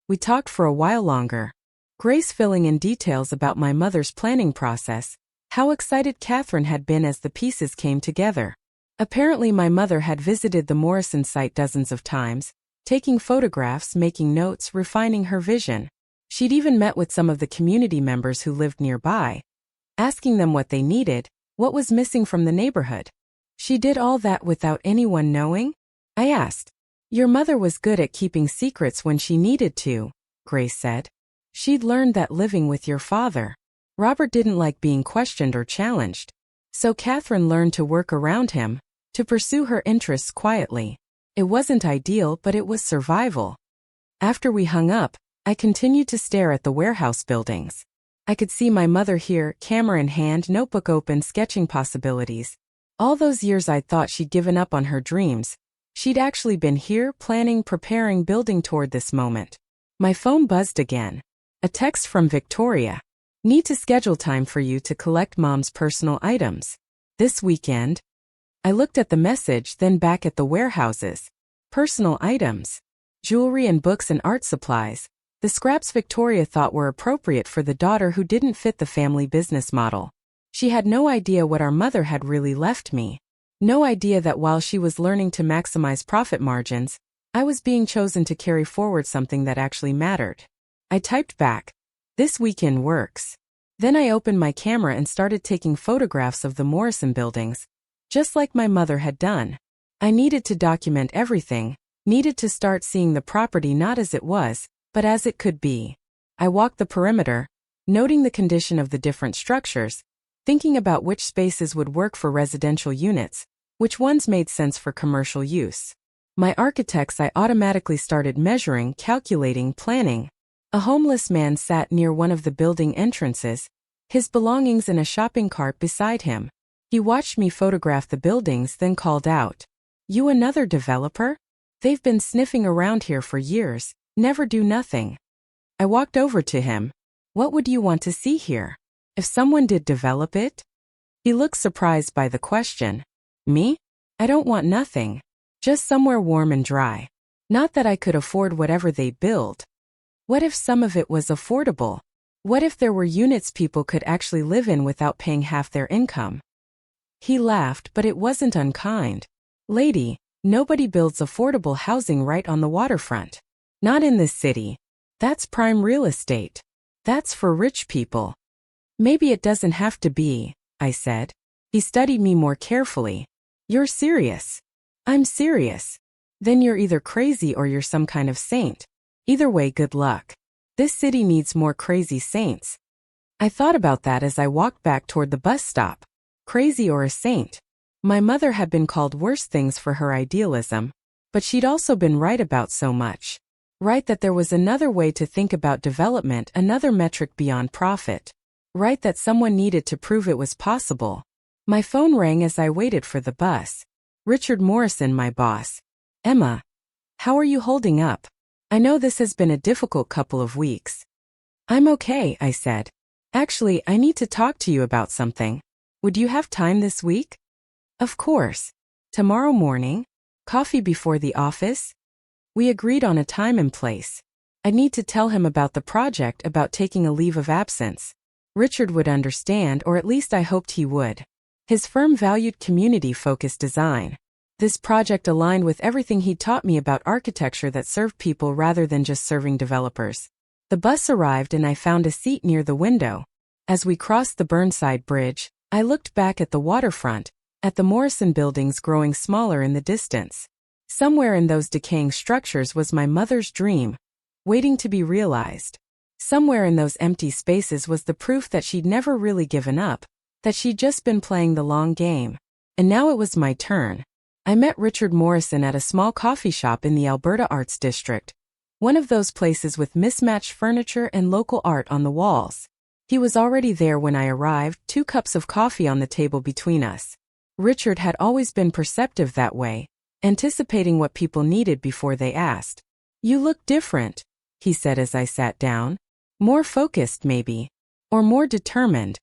We talked for a while longer. Grace filling in details about my mother's planning process, how excited Catherine had been as the pieces came together. Apparently my mother had visited the Morrison site dozens of times, taking photographs, making notes, refining her vision. She'd even met with some of the community members who lived nearby, asking them what they needed, what was missing from the neighborhood. She did all that without anyone knowing? I asked. Your mother was good at keeping secrets when she needed to, Grace said. She'd learned that living with your father. Robert didn't like being questioned or challenged. So Catherine learned to work around him, to pursue her interests quietly. It wasn't ideal, but it was survival. After we hung up, I continued to stare at the warehouse buildings. I could see my mother here, camera in hand, notebook open, sketching possibilities. All those years I'd thought she'd given up on her dreams. She'd actually been here, planning, preparing, building toward this moment. My phone buzzed again. A text from Victoria. Need to schedule time for you to collect Mom's personal items. This weekend? I looked at the message, then back at the warehouses. Personal items. Jewelry and books and art supplies. The scraps Victoria thought were appropriate for the daughter who didn't fit the family business model. She had no idea what our mother had really left me. No idea that while she was learning to maximize profit margins, I was being chosen to carry forward something that actually mattered. I typed back, "This weekend works." Then I opened my camera and started taking photographs of the Morrison buildings, just like my mother had done. I needed to document everything, needed to start seeing the property not as it was, but as it could be. I walked the perimeter, noting the condition of the different structures, thinking about which spaces would work for residential units, which ones made sense for commercial use. My architects, I automatically started measuring, calculating, planning. A homeless man sat near one of the building entrances, his belongings in a shopping cart beside him. He watched me photograph the buildings, then called out, "You another developer? They've been sniffing around here for years. Never do nothing." I walked over to him. "What would you want to see here? If someone did develop it?" He looked surprised by the question. "Me? I don't want nothing. Just somewhere warm and dry. Not that I could afford whatever they build. What if some of it was affordable? What if there were units people could actually live in without paying half their income?" He laughed, but it wasn't unkind. "Lady, nobody builds affordable housing right on the waterfront. Not in this city. That's prime real estate. That's for rich people." "Maybe it doesn't have to be," I said. He studied me more carefully. "You're serious?" "I'm serious." "Then you're either crazy or you're some kind of saint. Either way, good luck. This city needs more crazy saints." I thought about that as I walked back toward the bus stop. Crazy or a saint? My mother had been called worse things for her idealism, but she'd also been right about so much. Right that there was another way to think about development, another metric beyond profit. Right that someone needed to prove it was possible. My phone rang as I waited for the bus. Richard Morrison, my boss. "Emma, how are you holding up? I know this has been a difficult couple of weeks." "I'm okay," I said. "Actually, I need to talk to you about something. Would you have time this week?" "Of course. Tomorrow morning? Coffee before the office?" We agreed on a time and place. I'd need to tell him about the project, about taking a leave of absence. Richard would understand, or at least I hoped he would. His firm valued community-focused design. This project aligned with everything he'd taught me about architecture that served people rather than just serving developers. The bus arrived and I found a seat near the window. As we crossed the Burnside Bridge, I looked back at the waterfront, at the Morrison buildings growing smaller in the distance. Somewhere in those decaying structures was my mother's dream, waiting to be realized. Somewhere in those empty spaces was the proof that she'd never really given up, that she'd just been playing the long game. And now it was my turn. I met Richard Morrison at a small coffee shop in the Alberta Arts District, one of those places with mismatched furniture and local art on the walls. He was already there when I arrived, 2 cups of coffee on the table between us. Richard had always been perceptive that way, anticipating what people needed before they asked. "You look different," he said as I sat down. "More focused, maybe. Or more determined."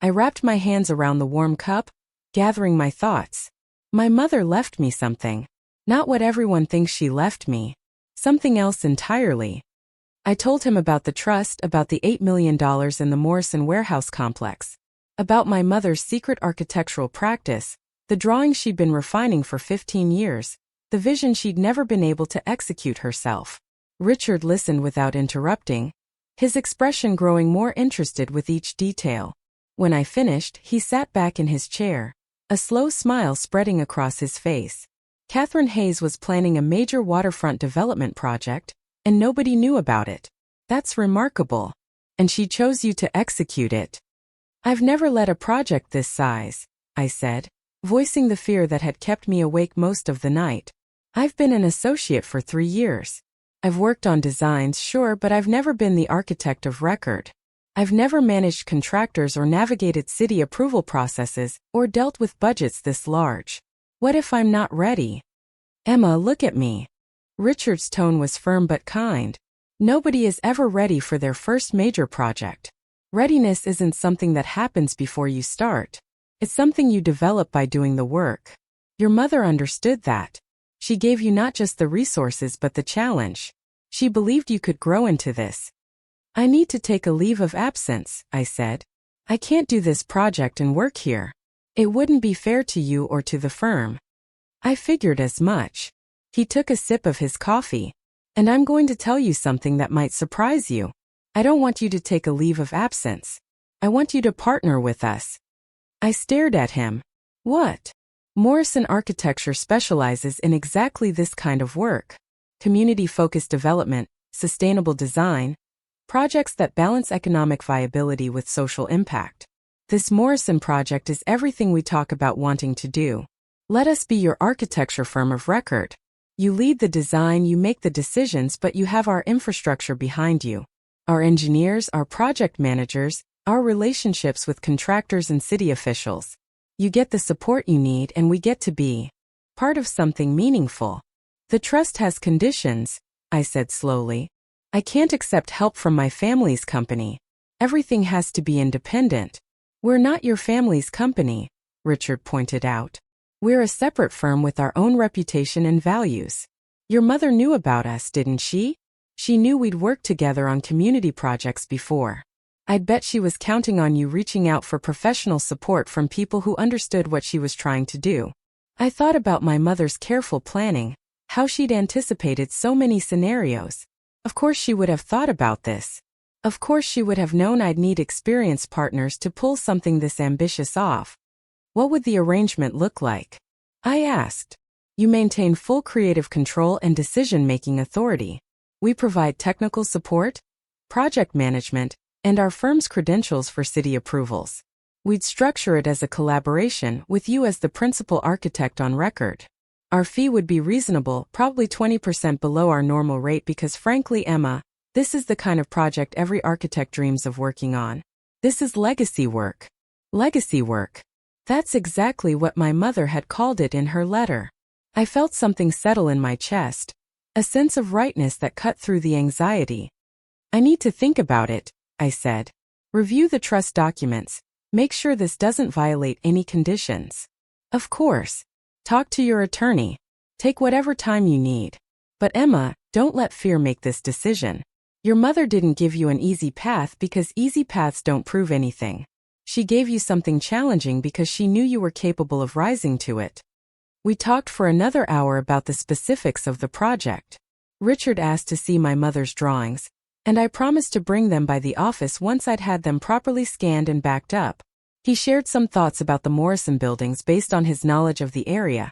I wrapped my hands around the warm cup, gathering my thoughts. My mother left me something. Not what everyone thinks she left me. Something else entirely. I told him about the trust, about the $8 million in the Morrison warehouse complex, about my mother's secret architectural practice, the drawings she'd been refining for 15 years, the vision she'd never been able to execute herself. Richard listened without interrupting, his expression growing more interested with each detail. When I finished, he sat back in his chair, a slow smile spreading across his face. Catherine Hayes was planning a major waterfront development project, and nobody knew about it. That's remarkable. And she chose you to execute it. "I've never led a project this size," I said, voicing the fear that had kept me awake most of the night. "I've been an associate for 3 years. I've worked on designs, sure, but I've never been the architect of record. I've never managed contractors or navigated city approval processes or dealt with budgets this large. What if I'm not ready?" "Emma, look at me." Richard's tone was firm but kind. "Nobody is ever ready for their first major project. Readiness isn't something that happens before you start. It's something you develop by doing the work. Your mother understood that. She gave you not just the resources but the challenge. She believed you could grow into this." "I need to take a leave of absence," I said. "I can't do this project and work here. It wouldn't be fair to you or to the firm." I figured as much. He took a sip of his coffee. "And I'm going to tell you something that might surprise you. I don't want you to take a leave of absence. I want you to partner with us." I stared at him. "What?" "Morrison Architecture specializes in exactly this kind of work. Community-focused development, sustainable design, projects that balance economic viability with social impact. This Morrison project is everything we talk about wanting to do. Let us be your architecture firm of record. You lead the design, you make the decisions, but you have our infrastructure behind you. Our engineers, our project managers, our relationships with contractors and city officials. You get the support you need, and we get to be part of something meaningful. The trust has conditions," I said slowly. "I can't accept help from my family's company. Everything has to be independent." "We're not your family's company," Richard pointed out. "We're a separate firm with our own reputation and values. Your mother knew about us, didn't she? She knew we'd worked together on community projects before. I'd bet she was counting on you reaching out for professional support from people who understood what she was trying to do." I thought about my mother's careful planning, how she'd anticipated so many scenarios. Of course she would have thought about this. Of course she would have known I'd need experienced partners to pull something this ambitious off. "What would the arrangement look like?" I asked. "You maintain full creative control and decision-making authority. We provide technical support, project management, and our firm's credentials for city approvals. We'd structure it as a collaboration with you as the principal architect on record. Our fee would be reasonable, probably 20% below our normal rate because frankly, Emma, this is the kind of project every architect dreams of working on. This is legacy work." Legacy work. That's exactly what my mother had called it in her letter. I felt something settle in my chest, a sense of rightness that cut through the anxiety. "I need to think about it," I said. "Review the trust documents. Make sure this doesn't violate any conditions. Of course. Talk to your attorney. Take whatever time you need. But Emma, don't let fear make this decision. Your mother didn't give you an easy path because easy paths don't prove anything. She gave you something challenging because she knew you were capable of rising to it." We talked for another hour about the specifics of the project. Richard asked to see my mother's drawings, and I promised to bring them by the office once I'd had them properly scanned and backed up. He shared some thoughts about the Morrison buildings based on his knowledge of the area,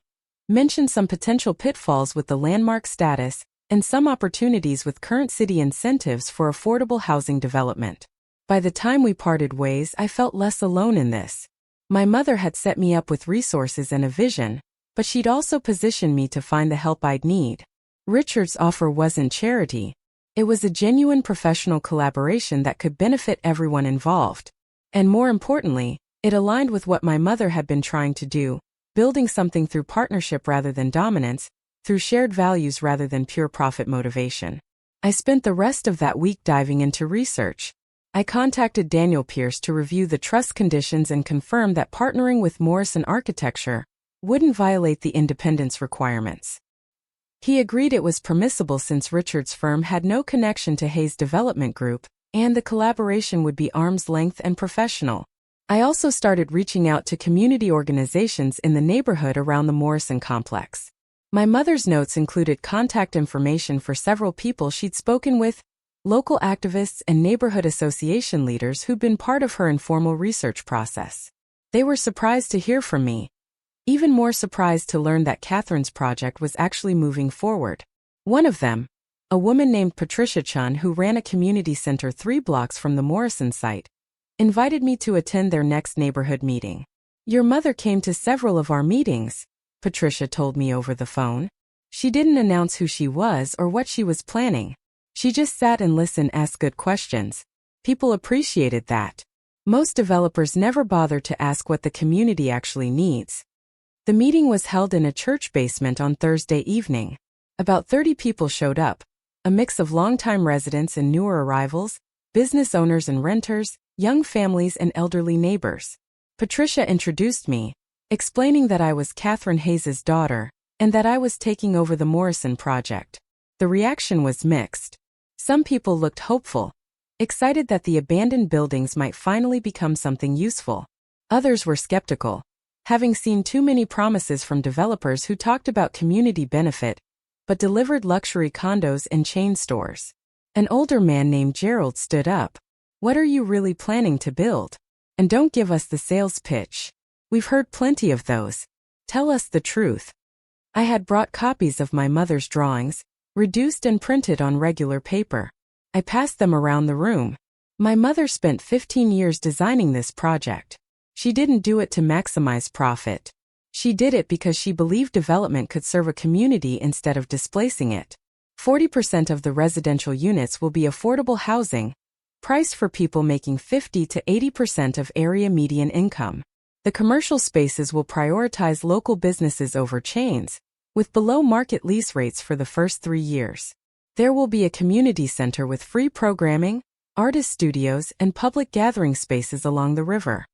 mentioned some potential pitfalls with the landmark status, and some opportunities with current city incentives for affordable housing development. By the time we parted ways, I felt less alone in this. My mother had set me up with resources and a vision, but she'd also positioned me to find the help I'd need. Richard's offer wasn't charity. It was a genuine professional collaboration that could benefit everyone involved. And more importantly, it aligned with what my mother had been trying to do, building something through partnership rather than dominance, through shared values rather than pure profit motivation. I spent the rest of that week diving into research. I contacted Daniel Pierce to review the trust conditions and confirm that partnering with Morrison Architecture wouldn't violate the independence requirements. He agreed it was permissible since Richard's firm had no connection to Hayes Development Group, and the collaboration would be arm's length and professional. I also started reaching out to community organizations in the neighborhood around the Morrison complex. My mother's notes included contact information for several people she'd spoken with, local activists and neighborhood association leaders who'd been part of her informal research process. They were surprised to hear from me. Even more surprised to learn that Catherine's project was actually moving forward. One of them, a woman named Patricia Chun who ran a community center 3 blocks from the Morrison site, invited me to attend their next neighborhood meeting. "Your mother came to several of our meetings," Patricia told me over the phone. She didn't announce who she was or what she was planning. She just sat and listened, asked good questions. People appreciated that. Most developers never bother to ask what the community actually needs. The meeting was held in a church basement on Thursday evening. About 30 people showed up, a mix of longtime residents and newer arrivals, business owners and renters, young families and elderly neighbors. Patricia introduced me, explaining that I was Catherine Hayes's daughter, and that I was taking over the Morrison project. The reaction was mixed. Some people looked hopeful, excited that the abandoned buildings might finally become something useful. Others were skeptical, having seen too many promises from developers who talked about community benefit, but delivered luxury condos and chain stores. An older man named Gerald stood up. "What are you really planning to build? And don't give us the sales pitch. We've heard plenty of those. Tell us the truth." I had brought copies of my mother's drawings, reduced and printed on regular paper. I passed them around the room. My mother spent 15 years designing this project. She didn't do it to maximize profit. She did it because she believed development could serve a community instead of displacing it. 40% of the residential units will be affordable housing, priced for people making 50 to 80% of area median income. The commercial spaces will prioritize local businesses over chains, with below-market lease rates for the first 3 years. There will be a community center with free programming, artist studios, and public gathering spaces along the river.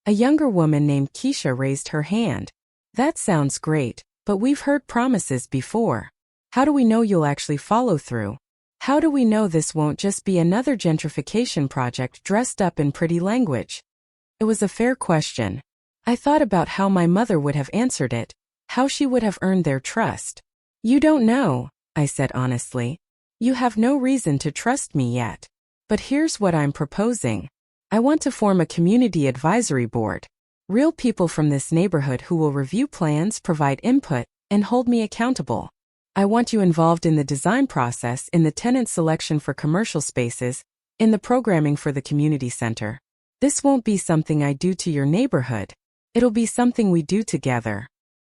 A younger woman named Keisha raised her hand. "That sounds great, but we've heard promises before. How do we know you'll actually follow through? How do we know this won't just be another gentrification project dressed up in pretty language?" It was a fair question. I thought about how my mother would have answered it, how she would have earned their trust. "You don't know," I said honestly. "You have no reason to trust me yet. But here's what I'm proposing. I want to form a community advisory board. Real people from this neighborhood who will review plans, provide input, and hold me accountable. I want you involved in the design process, in the tenant selection for commercial spaces, in the programming for the community center. This won't be something I do to your neighborhood. It'll be something we do together."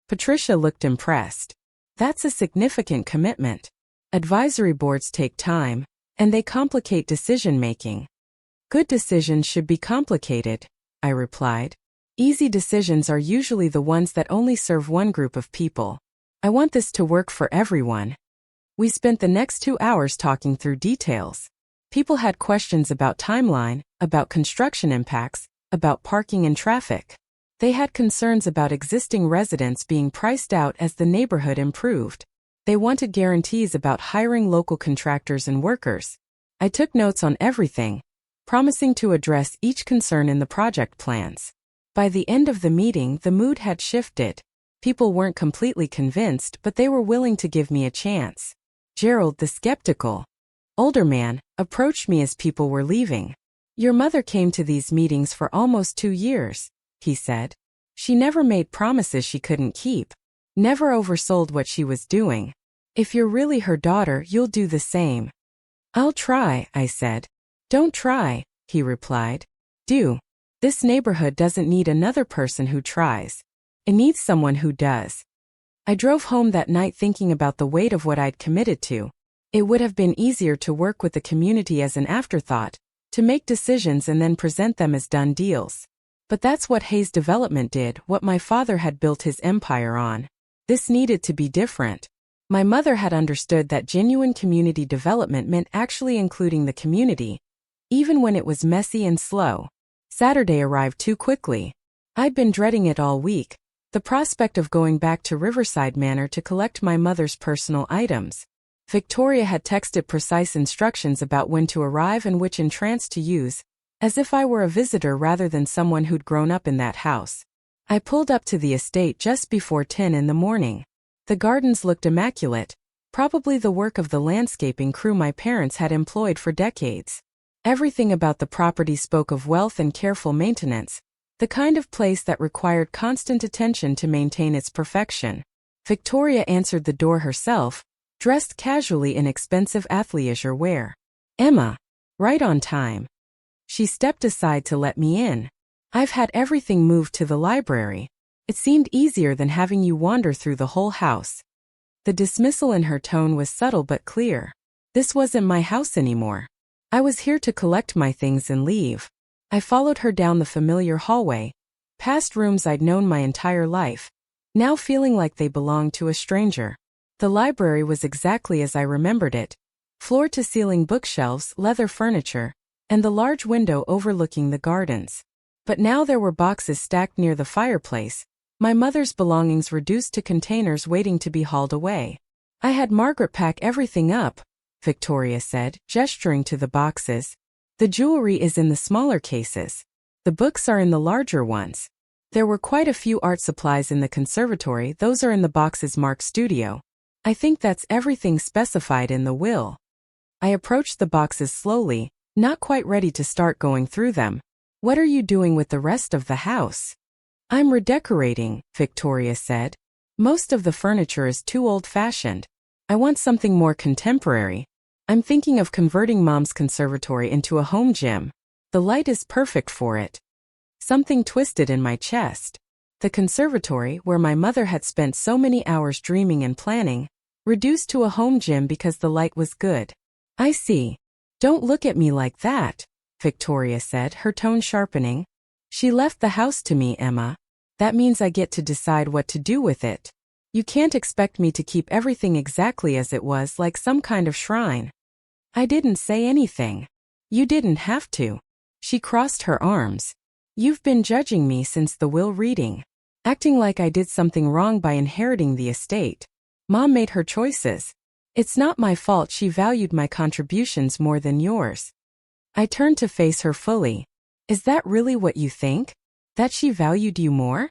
Patricia looked impressed. "That's a significant commitment. Advisory boards take time, and they complicate decision-making." "Good decisions should be complicated," I replied. "Easy decisions are usually the ones that only serve one group of people. I want this to work for everyone." We spent the next 2 hours talking through details. People had questions about timeline, about construction impacts, about parking and traffic. They had concerns about existing residents being priced out as the neighborhood improved. They wanted guarantees about hiring local contractors and workers. I took notes on everything, promising to address each concern in the project plans. By the end of the meeting, the mood had shifted. People weren't completely convinced, but they were willing to give me a chance. Gerald, the skeptical, older man, approached me as people were leaving. "Your mother came to these meetings for almost 2 years, he said. "She never made promises she couldn't keep. Never oversold what she was doing. If you're really her daughter, you'll do the same." "I'll try," I said. "Don't try," he replied. "Do. This neighborhood doesn't need another person who tries. It needs someone who does. I drove home that night thinking about the weight of what I'd committed to. It would have been easier to work with the community as an afterthought, to make decisions and then present them as done deals. But that's what Hayes Development did, what my father had built his empire on. This needed to be different. My mother had understood that genuine community development meant actually including the community, even when it was messy and slow. Saturday arrived too quickly. I'd been dreading it all week, the prospect of going back to Riverside Manor to collect my mother's personal items. Victoria had texted precise instructions about when to arrive and which entrance to use, as if I were a visitor rather than someone who'd grown up in that house. I pulled up to the estate just before 10 in the morning. The gardens looked immaculate, probably the work of the landscaping crew my parents had employed for decades. Everything about the property spoke of wealth and careful maintenance, the kind of place that required constant attention to maintain its perfection. Victoria answered the door herself, dressed casually in expensive athleisure wear. "Emma." Right on time. She stepped aside to let me in. "I've had everything moved to the library. It seemed easier than having you wander through the whole house." The dismissal in her tone was subtle but clear. This wasn't my house anymore. I was here to collect my things and leave. I followed her down the familiar hallway, past rooms I'd known my entire life, now feeling like they belonged to a stranger. The library was exactly as I remembered it. Floor-to-ceiling bookshelves, leather furniture, and the large window overlooking the gardens. But now there were boxes stacked near the fireplace, my mother's belongings reduced to containers waiting to be hauled away. "I had Margaret pack everything up," Victoria said, gesturing to the boxes. "The jewelry is in the smaller cases. The books are in the larger ones. There were quite a few art supplies in the conservatory, those are in the boxes marked studio. I think that's everything specified in the will." I approached the boxes slowly, not quite ready to start going through them. "What are you doing with the rest of the house?" "I'm redecorating," Victoria said. "Most of the furniture is too old-fashioned. I want something more contemporary. I'm thinking of converting Mom's conservatory into a home gym. The light is perfect for it." Something twisted in my chest. The conservatory, where my mother had spent so many hours dreaming and planning, reduced to a home gym because the light was good. "I see. Don't look at me like that," Victoria said, her tone sharpening. "She left the house to me, Emma. That means I get to decide what to do with it. You can't expect me to keep everything exactly as it was, like some kind of shrine." I didn't say anything. "You didn't have to." She crossed her arms. "You've been judging me since the will reading, acting like I did something wrong by inheriting the estate. Mom made her choices. It's not my fault she valued my contributions more than yours." I turned to face her fully. "Is that really what you think? That she valued you more?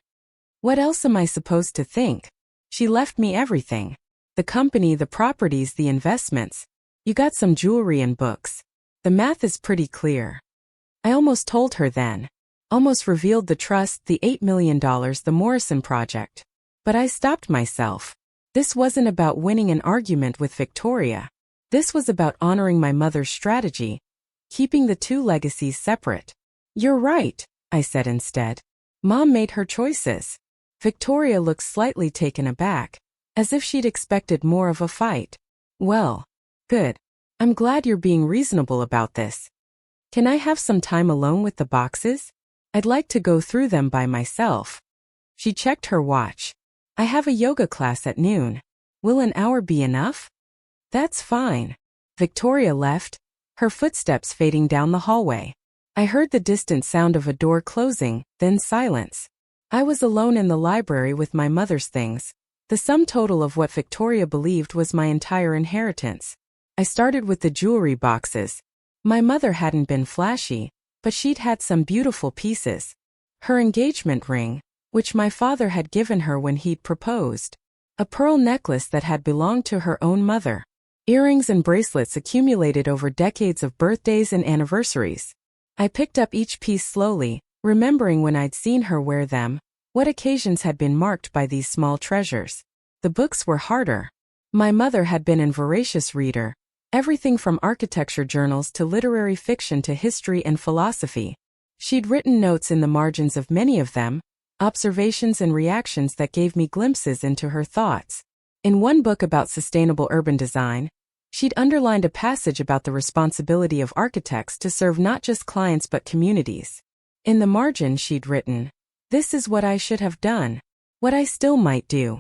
What else am I supposed to think? She left me everything. The company, the properties, the investments. You got some jewelry and books. The math is pretty clear." I almost told her then. Almost revealed the trust, the $8 million, the Morrison project. But I stopped myself. This wasn't about winning an argument with Victoria. This was about honoring my mother's strategy, keeping the two legacies separate. "You're right," I said instead. "Mom made her choices." Victoria looked slightly taken aback, as if she'd expected more of a fight. "Well, good. I'm glad you're being reasonable about this. Can I have some time alone with the boxes? I'd like to go through them by myself." She checked her watch. "I have a yoga class at noon. Will an hour be enough?" "That's fine." Victoria left, her footsteps fading down the hallway. I heard the distant sound of a door closing, then silence. I was alone in the library with my mother's things, the sum total of what Victoria believed was my entire inheritance. I started with the jewelry boxes. My mother hadn't been flashy, but she'd had some beautiful pieces. Her engagement ring, which my father had given her when he'd proposed. A pearl necklace that had belonged to her own mother. Earrings and bracelets accumulated over decades of birthdays and anniversaries. I picked up each piece slowly, remembering when I'd seen her wear them, what occasions had been marked by these small treasures. The books were harder. My mother had been an voracious reader, everything from architecture journals to literary fiction to history and philosophy. She'd written notes in the margins of many of them, observations and reactions that gave me glimpses into her thoughts. In one book about sustainable urban design, she'd underlined a passage about the responsibility of architects to serve not just clients but communities. In the margin she'd written, "This is what I should have done. What I still might do.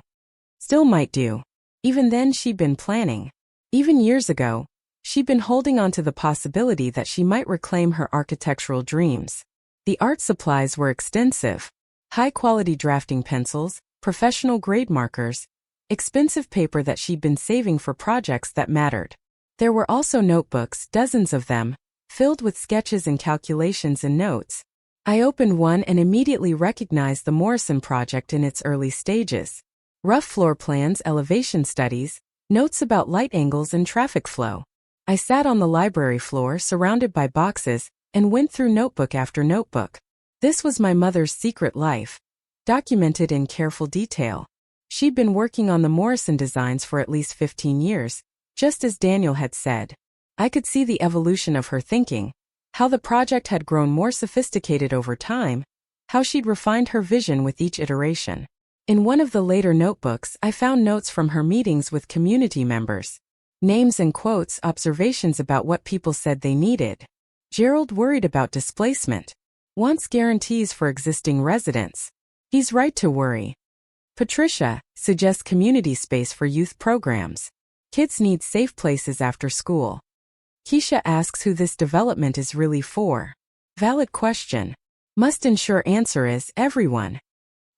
Even then she'd been planning. Even years ago, she'd been holding on to the possibility that she might reclaim her architectural dreams. The art supplies were extensive. High-quality drafting pencils, professional grade markers, expensive paper that she'd been saving for projects that mattered. There were also notebooks, dozens of them, filled with sketches and calculations and notes. I opened one and immediately recognized the Morrison project in its early stages. Rough floor plans, elevation studies, notes about light angles and traffic flow. I sat on the library floor surrounded by boxes and went through notebook after notebook. This was my mother's secret life, documented in careful detail. She'd been working on the Morrison designs for at least 15 years, just as Daniel had said. I could see the evolution of her thinking, how the project had grown more sophisticated over time, how she'd refined her vision with each iteration. In one of the later notebooks, I found notes from her meetings with community members. Names and quotes, observations about what people said they needed. Gerald worried about displacement. Wants guarantees for existing residents. He's right to worry. Patricia suggests community space for youth programs. Kids need safe places after school. Keisha asks who this development is really for. Valid question. Must ensure answer is everyone.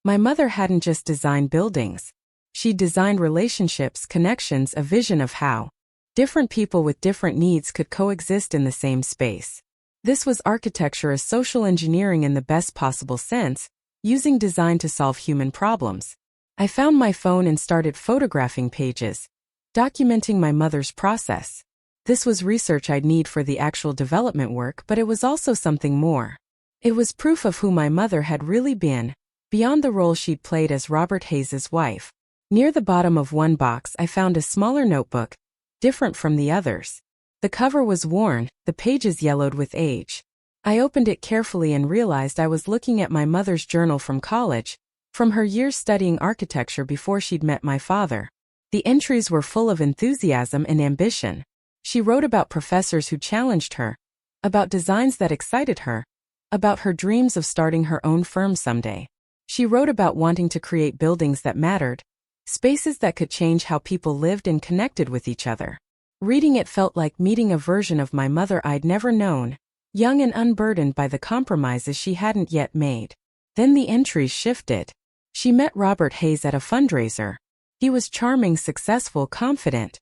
My mother hadn't just designed buildings. She designed relationships, connections, a vision of how different people with different needs could coexist in the same space. This was architecture as social engineering in the best possible sense, using design to solve human problems. I found my phone and started photographing pages, documenting my mother's process. This was research I'd need for the actual development work, but it was also something more. It was proof of who my mother had really been, beyond the role she'd played as Robert Hayes's wife. Near the bottom of one box I found a smaller notebook, different from the others. The cover was worn, the pages yellowed with age. I opened it carefully and realized I was looking at my mother's journal from college, from her years studying architecture before she'd met my father. The entries were full of enthusiasm and ambition. She wrote about professors who challenged her, about designs that excited her, about her dreams of starting her own firm someday. She wrote about wanting to create buildings that mattered, spaces that could change how people lived and connected with each other. Reading it felt like meeting a version of my mother I'd never known, young and unburdened by the compromises she hadn't yet made. Then the entries shifted. She met Robert Hayes at a fundraiser. He was charming, successful, confident.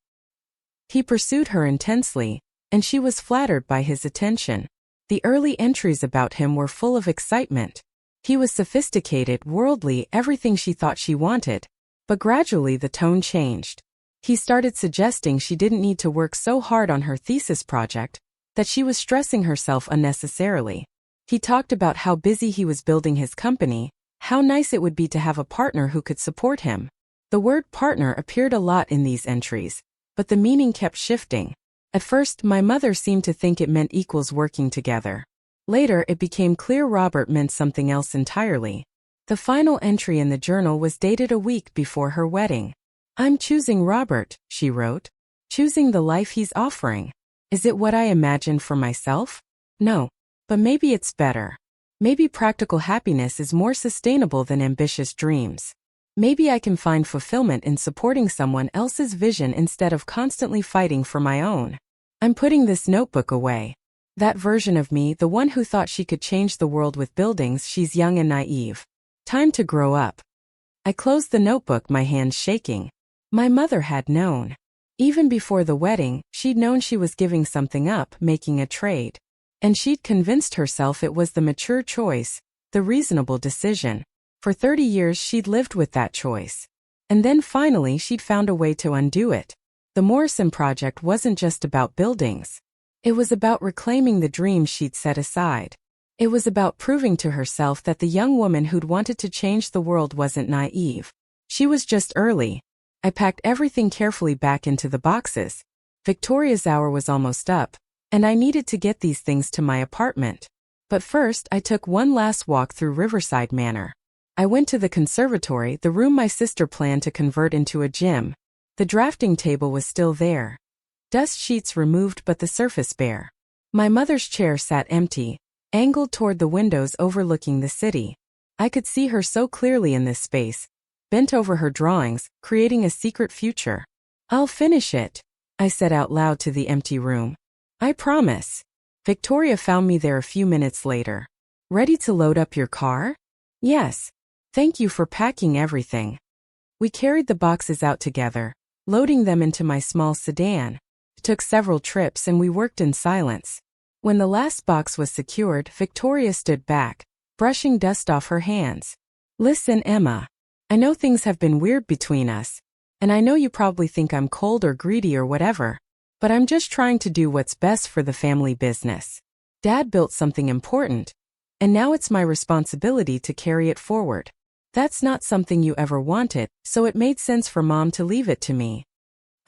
He pursued her intensely, and she was flattered by his attention. The early entries about him were full of excitement. He was sophisticated, worldly, everything she thought she wanted. But gradually the tone changed. He started suggesting she didn't need to work so hard on her thesis project, that she was stressing herself unnecessarily. He talked about how busy he was building his company, how nice it would be to have a partner who could support him. The word partner appeared a lot in these entries, but the meaning kept shifting. At first, my mother seemed to think it meant equals working together. Later, it became clear Robert meant something else entirely. The final entry in the journal was dated a week before her wedding. "I'm choosing Robert," she wrote. "Choosing the life he's offering. Is it what I imagined for myself? No. But maybe it's better. Maybe practical happiness is more sustainable than ambitious dreams. Maybe I can find fulfillment in supporting someone else's vision instead of constantly fighting for my own. I'm putting this notebook away. That version of me, the one who thought she could change the world with buildings, she's young and naive. Time to grow up." I closed the notebook, my hands shaking. My mother had known. Even before the wedding, she'd known she was giving something up, making a trade. And she'd convinced herself it was the mature choice, the reasonable decision. For 30 years she'd lived with that choice. And then finally she'd found a way to undo it. The Morrison project wasn't just about buildings. It was about reclaiming the dreams she'd set aside. It was about proving to herself that the young woman who'd wanted to change the world wasn't naive. She was just early. I packed everything carefully back into the boxes. Victoria's hour was almost up, and I needed to get these things to my apartment. But first, I took one last walk through Riverside Manor. I went to the conservatory, the room my sister planned to convert into a gym. The drafting table was still there. Dust sheets removed but the surface bare. My mother's chair sat empty, angled toward the windows overlooking the city. I could see her so clearly in this space, bent over her drawings, creating a secret future. "I'll finish it," I said out loud to the empty room. "I promise." Victoria found me there a few minutes later. "Ready to load up your car?" "Yes. Thank you for packing everything." We carried the boxes out together, loading them into my small sedan. It took several trips and we worked in silence. When the last box was secured, Victoria stood back, brushing dust off her hands. "Listen, Emma. I know things have been weird between us, and I know you probably think I'm cold or greedy or whatever, but I'm just trying to do what's best for the family business. Dad built something important, and now it's my responsibility to carry it forward. That's not something you ever wanted, so it made sense for Mom to leave it to me."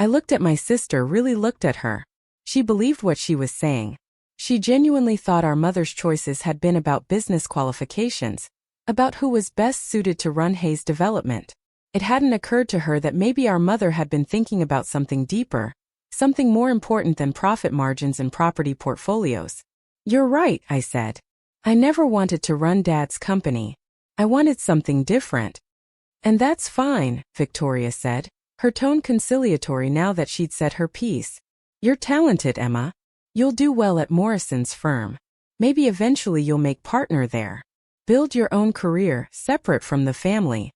I looked at my sister, really looked at her. She believed what she was saying. She genuinely thought our mother's choices had been about business qualifications, about who was best suited to run Hayes Development. It hadn't occurred to her that maybe our mother had been thinking about something deeper, something more important than profit margins and property portfolios. "You're right," I said. "I never wanted to run Dad's company. I wanted something different." "And that's fine," Victoria said, her tone conciliatory now that she'd said her piece. "You're talented, Emma. You'll do well at Morrison's firm. Maybe eventually you'll make partner there. Build your own career, separate from the family."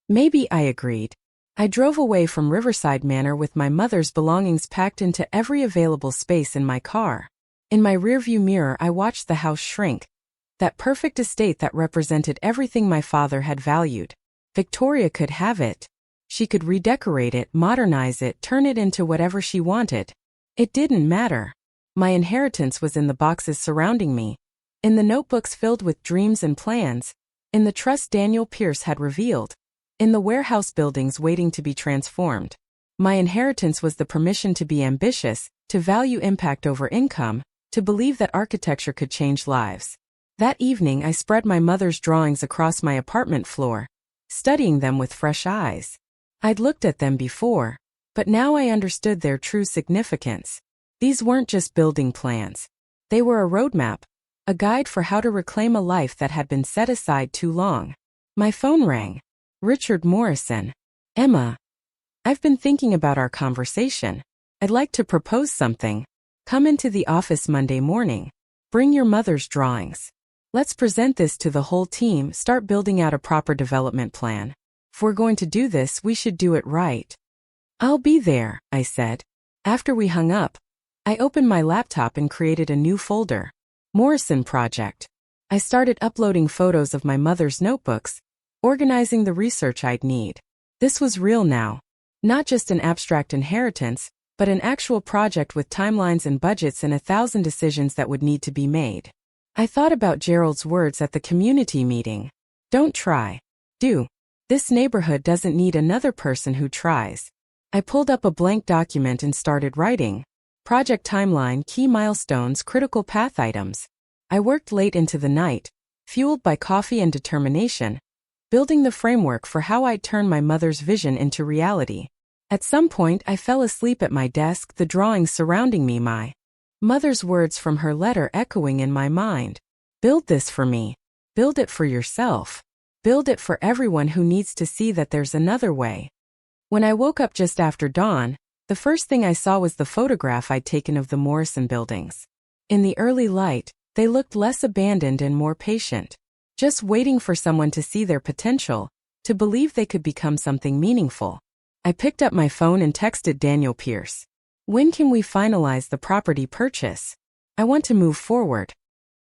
"Maybe," I agreed. I drove away from Riverside Manor with my mother's belongings packed into every available space in my car. In my rearview mirror, I watched the house shrink, that perfect estate that represented everything my father had valued. Victoria could have it. She could redecorate it, modernize it, turn it into whatever she wanted. It didn't matter. My inheritance was in the boxes surrounding me, in the notebooks filled with dreams and plans, in the trust Daniel Pierce had revealed, in the warehouse buildings waiting to be transformed. My inheritance was the permission to be ambitious, to value impact over income, to believe that architecture could change lives. That evening, I spread my mother's drawings across my apartment floor, studying them with fresh eyes. I'd looked at them before, but now I understood their true significance. These weren't just building plans. They were a roadmap, a guide for how to reclaim a life that had been set aside too long. My phone rang. "Richard Morrison." "Emma, I've been thinking about our conversation. I'd like to propose something. Come into the office Monday morning. Bring your mother's drawings. Let's present this to the whole team, start building out a proper development plan. If we're going to do this, we should do it right." "I'll be there," I said. After we hung up, I opened my laptop and created a new folder. Morrison Project. I started uploading photos of my mother's notebooks, organizing the research I'd need. This was real now. Not just an abstract inheritance, but an actual project with timelines and budgets and 1,000 decisions that would need to be made. I thought about Gerald's words at the community meeting. "Don't try. Do. This neighborhood doesn't need another person who tries." I pulled up a blank document and started writing. Project timeline, key milestones, critical path items. I worked late into the night, fueled by coffee and determination, building the framework for how I'd turn my mother's vision into reality. At some point, I fell asleep at my desk, the drawings surrounding me, my mother's words from her letter echoing in my mind. "Build this for me. Build it for yourself. Build it for everyone who needs to see that there's another way." When I woke up just after dawn, the first thing I saw was the photograph I'd taken of the Morrison buildings. In the early light, they looked less abandoned and more patient, just waiting for someone to see their potential, to believe they could become something meaningful. I picked up my phone and texted Daniel Pierce. "When can we finalize the property purchase? I want to move forward."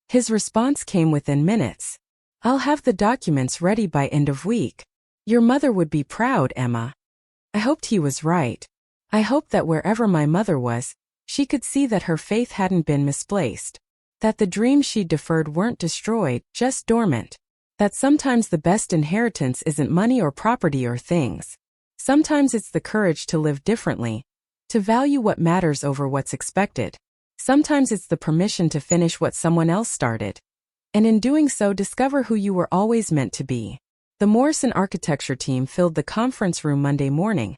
His response came within minutes. "I'll have the documents ready by end of week. Your mother would be proud, Emma." I hoped he was right. I hoped that wherever my mother was, she could see that her faith hadn't been misplaced, that the dreams she'd deferred weren't destroyed, just dormant, that sometimes the best inheritance isn't money or property or things. Sometimes it's the courage to live differently, to value what matters over what's expected. Sometimes it's the permission to finish what someone else started. and in doing so discover who you were always meant to be. The Morrison architecture team filled the conference room Monday morning.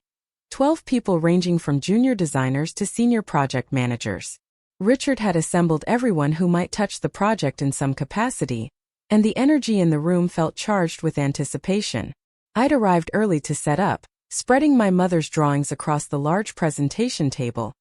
12 people ranging from junior designers to senior project managers. Richard had assembled everyone who might touch the project in some capacity, and the energy in the room felt charged with anticipation. I'd arrived early to set up, spreading my mother's drawings across the large presentation table,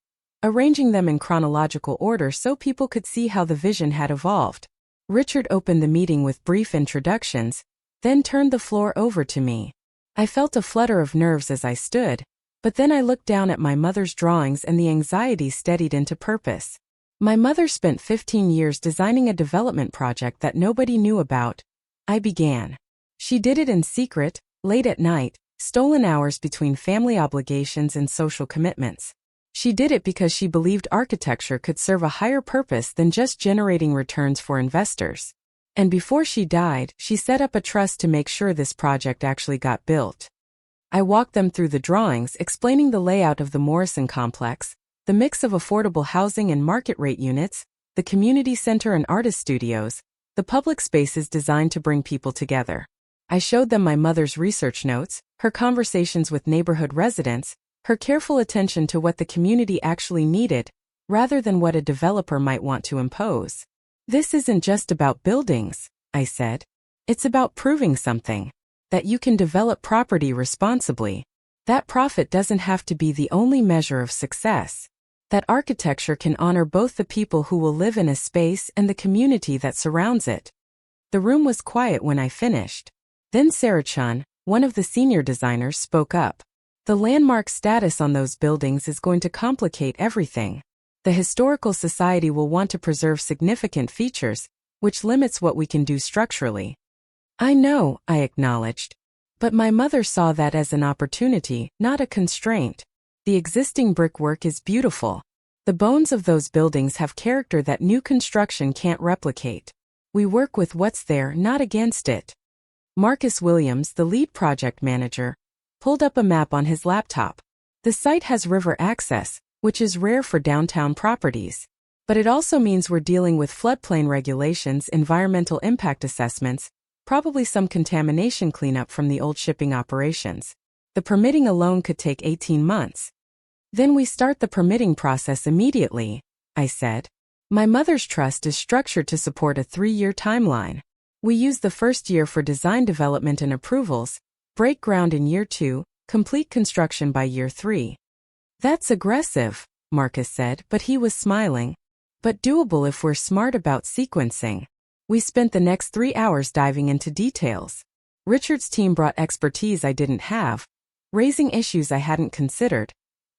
arranging them in chronological order so people could see how the vision had evolved. Richard opened the meeting with brief introductions, then turned the floor over to me. I felt a flutter of nerves as I stood, but then I looked down at my mother's drawings and the anxiety steadied into purpose. My mother spent 15 years designing a development project that nobody knew about. I began. She did it in secret, late at night, stolen hours between family obligations and social commitments. She did it because she believed architecture could serve a higher purpose than just generating returns for investors. And before she died, she set up a trust to make sure this project actually got built. I walked them through the drawings, explaining the layout of the Morrison complex, the mix of affordable housing and market-rate units, the community center and artist studios, the public spaces designed to bring people together. I showed them my mother's research notes, her conversations with neighborhood residents, her careful attention to what the community actually needed, rather than what a developer might want to impose. This isn't just about buildings, I said. It's about proving something. That you can develop property responsibly. That profit doesn't have to be the only measure of success. That architecture can honor both the people who will live in a space and the community that surrounds it. The room was quiet when I finished. Then Sarah-chan, one of the senior designers, spoke up. The landmark status on those buildings is going to complicate everything. The Historical Society will want to preserve significant features, which limits what we can do structurally. I know, I acknowledged. But my mother saw that as an opportunity, not a constraint. The existing brickwork is beautiful. The bones of those buildings have character that new construction can't replicate. We work with what's there, not against it. Marcus Williams, the lead project manager, pulled up a map on his laptop. The site has river access, which is rare for downtown properties. But it also means we're dealing with floodplain regulations, environmental impact assessments, probably some contamination cleanup from the old shipping operations. The permitting alone could take 18 months. Then we start the permitting process immediately, I said. My mother's trust is structured to support a 3-year timeline. We use the first year for design development and approvals, break ground in year 2, complete construction by year 3. That's aggressive, Marcus said, but he was smiling. But doable if we're smart about sequencing. We spent the next 3 hours diving into details. Richard's team brought expertise I didn't have, raising issues I hadn't considered,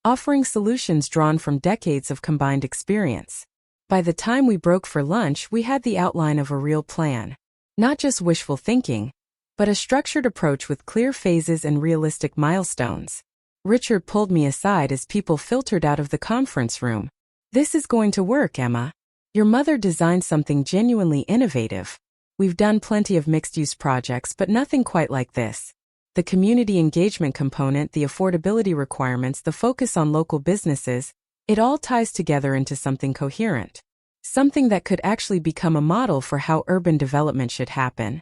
offering solutions drawn from decades of combined experience. By the time we broke for lunch, we had the outline of a real plan. Not just wishful thinking, but a structured approach with clear phases and realistic milestones. Richard pulled me aside as people filtered out of the conference room. This is going to work, Emma. Your mother designed something genuinely innovative. We've done plenty of mixed-use projects, but nothing quite like this. The community engagement component, the affordability requirements, the focus on local businesses, it all ties together into something coherent. Something that could actually become a model for how urban development should happen.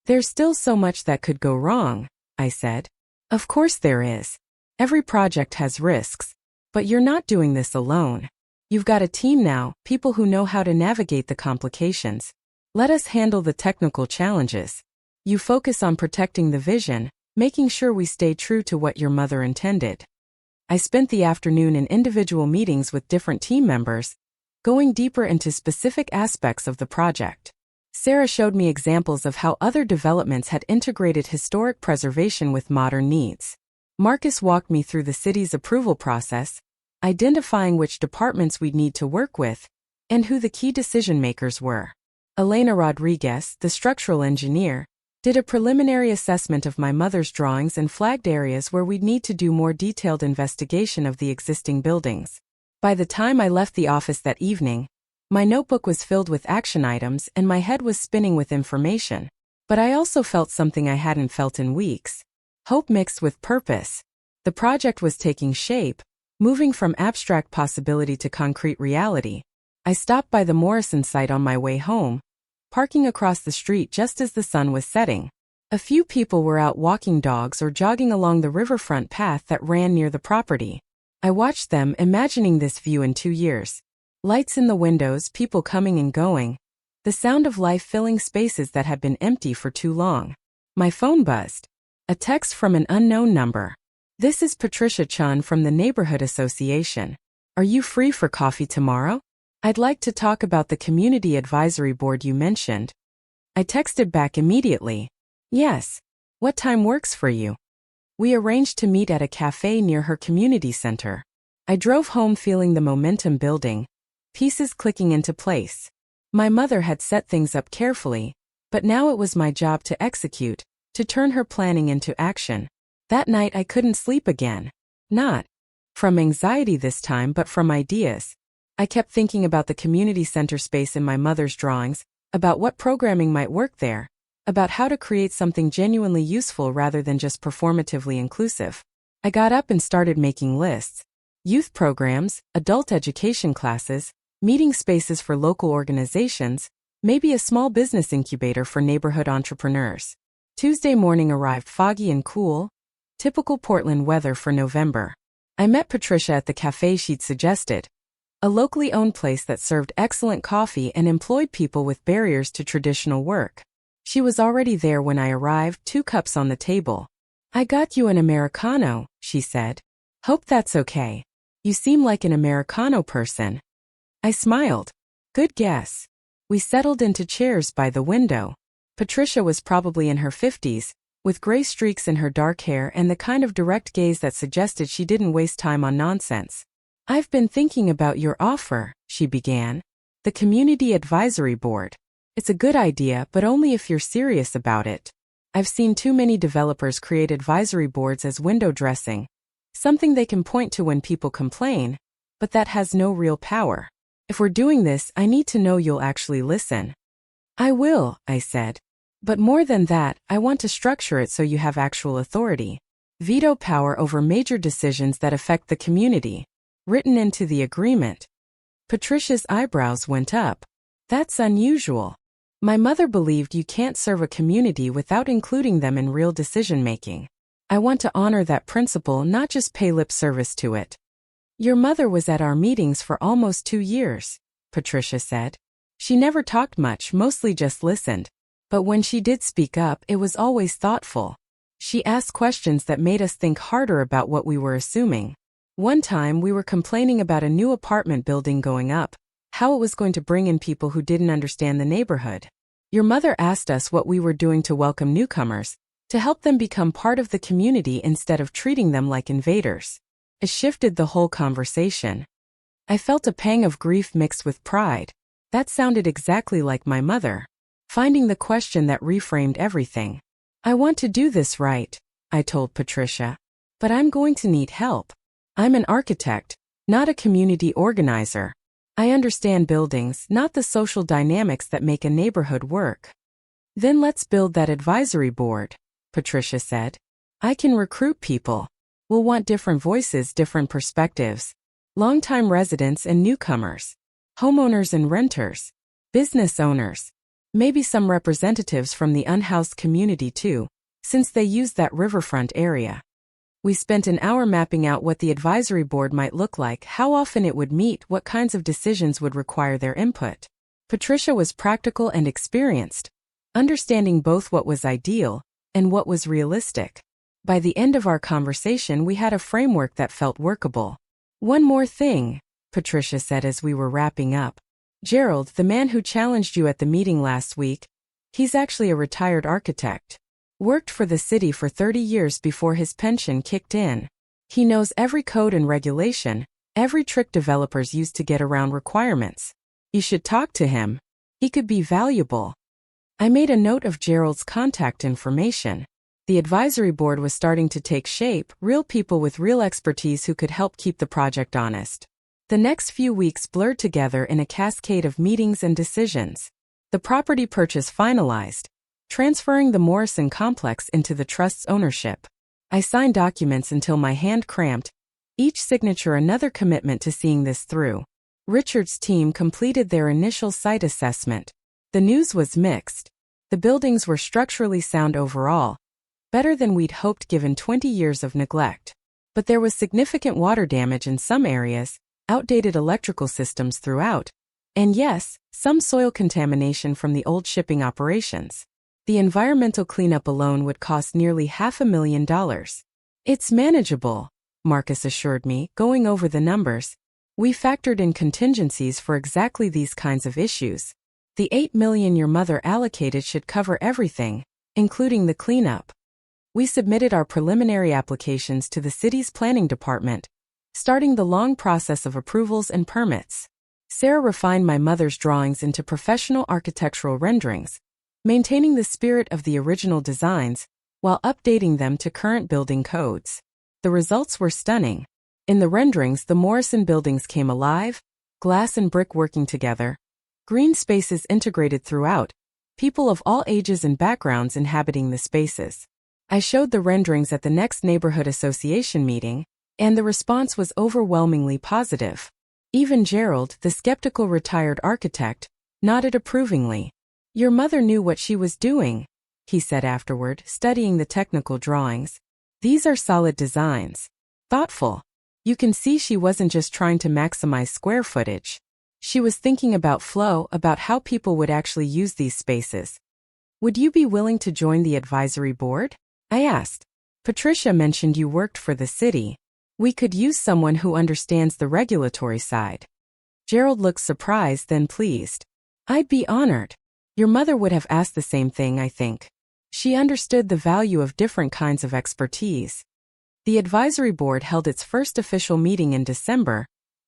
There's still so much that could go wrong, I said. Of course there is. Every project has risks. But you're not doing this alone. You've got a team now, people who know how to navigate the complications. Let us handle the technical challenges. You focus on protecting the vision, making sure we stay true to what your mother intended. I spent the afternoon in individual meetings with different team members, going deeper into specific aspects of the project. Sarah showed me examples of how other developments had integrated historic preservation with modern needs. Marcus walked me through the city's approval process, identifying which departments we'd need to work with, and who the key decision-makers were. Elena Rodriguez, the structural engineer, did a preliminary assessment of my mother's drawings and flagged areas where we'd need to do more detailed investigation of the existing buildings. By the time I left the office that evening, my notebook was filled with action items and my head was spinning with information. But I also felt something I hadn't felt in weeks. Hope mixed with purpose. The project was taking shape, moving from abstract possibility to concrete reality. I stopped by the Morrison site on my way home, parking across the street just as the sun was setting. A few people were out walking dogs or jogging along the riverfront path that ran near the property. I watched them, imagining this view in 2 years. Lights in the windows, people coming and going. The sound of life filling spaces that had been empty for too long. My phone buzzed. A text from an unknown number. "This is Patricia Chun from the Neighborhood Association. Are you free for coffee tomorrow? I'd like to talk about the community advisory board you mentioned." I texted back immediately. "Yes. What time works for you?" We arranged to meet at a cafe near her community center. I drove home feeling the momentum building, pieces clicking into place. My mother had set things up carefully, but now it was my job to execute, to turn her planning into action. That night I couldn't sleep again. Not from anxiety this time, but from ideas. I kept thinking about the community center space in my mother's drawings, about what programming might work there, about how to create something genuinely useful rather than just performatively inclusive. I got up and started making lists. Youth programs, adult education classes, meeting spaces for local organizations, maybe a small business incubator for neighborhood entrepreneurs. Tuesday morning arrived foggy and cool, typical Portland weather for November. I met Patricia at the cafe she'd suggested, a locally owned place that served excellent coffee and employed people with barriers to traditional work. She was already there when I arrived, 2 cups on the table. "I got you an Americano," she said. "Hope that's okay. You seem like an Americano person." I smiled. "Good guess." We settled into chairs by the window. Patricia was probably in her 50s, with gray streaks in her dark hair and the kind of direct gaze that suggested she didn't waste time on nonsense. "I've been thinking about your offer," she began. "The Community Advisory Board. It's a good idea, but only if you're serious about it. I've seen too many developers create advisory boards as window dressing, something they can point to when people complain, but that has no real power. If we're doing this, I need to know you'll actually listen." "I will," I said. "But more than that, I want to structure it so you have actual authority. Veto power over major decisions that affect the community. Written into the agreement." Patricia's eyebrows went up. "That's unusual. My mother believed you can't serve a community without including them in real decision-making. I want to honor that principle, not just pay lip service to it." "Your mother was at our meetings for almost 2 years, Patricia said. "She never talked much, mostly just listened. But when she did speak up, it was always thoughtful. She asked questions that made us think harder about what we were assuming. One time we were complaining about a new apartment building going up, how it was going to bring in people who didn't understand the neighborhood. Your mother asked us what we were doing to welcome newcomers, to help them become part of the community instead of treating them like invaders. It shifted the whole conversation. I felt a pang of grief mixed with pride. That sounded exactly like my mother. Finding the question that reframed everything. "I want to do this right," I told Patricia. "But I'm going to need help. I'm an architect, not a community organizer. I understand buildings, not the social dynamics that make a neighborhood work." "Then let's build that advisory board," Patricia said. "I can recruit people. We'll want different voices, different perspectives. Longtime residents and newcomers. Homeowners and renters. Business owners. Maybe some representatives from the unhoused community too, since they use that riverfront area." We spent an hour mapping out what the advisory board might look like, how often it would meet, what kinds of decisions would require their input. Patricia was practical and experienced, understanding both what was ideal and what was realistic. By the end of our conversation, we had a framework that felt workable. "One more thing," Patricia said as we were wrapping up. "Gerald, the man who challenged you at the meeting last week, he's actually a retired architect. Worked for the city for 30 years before his pension kicked in. He knows every code and regulation, every trick developers use to get around requirements. You should talk to him. He could be valuable." I made a note of Gerald's contact information. The advisory board was starting to take shape, real people with real expertise who could help keep the project honest. The next few weeks blurred together in a cascade of meetings and decisions. The property purchase finalized, transferring the Morrison complex into the trust's ownership. I signed documents until my hand cramped, each signature another commitment to seeing this through. Richard's team completed their initial site assessment. The news was mixed. The buildings were structurally sound overall, better than we'd hoped given 20 years of neglect. But there was significant water damage in some areas, outdated electrical systems throughout, and yes, some soil contamination from the old shipping operations. The environmental cleanup alone would cost nearly $500,000. It's manageable, Marcus assured me, going over the numbers. We factored in contingencies for exactly these kinds of issues. The $8 million your mother allocated should cover everything, including the cleanup. We submitted our preliminary applications to the city's planning department, starting the long process of approvals and permits. Sarah refined my mother's drawings into professional architectural renderings, maintaining the spirit of the original designs while updating them to current building codes. The results were stunning. In the renderings, the Morrison buildings came alive, glass and brick working together, green spaces integrated throughout, people of all ages and backgrounds inhabiting the spaces. I showed the renderings at the next neighborhood association meeting, and the response was overwhelmingly positive. Even Gerald, the skeptical retired architect, nodded approvingly. Your mother knew what she was doing, he said afterward, studying the technical drawings. These are solid designs. Thoughtful. You can see she wasn't just trying to maximize square footage. She was thinking about flow, about how people would actually use these spaces. Would you be willing to join the advisory board? I asked. Patricia mentioned you worked for the city. We could use someone who understands the regulatory side. Gerald looked surprised, then pleased. I'd be honored. Your mother would have asked the same thing, I think. She understood the value of different kinds of expertise. The advisory board held its first official meeting in December,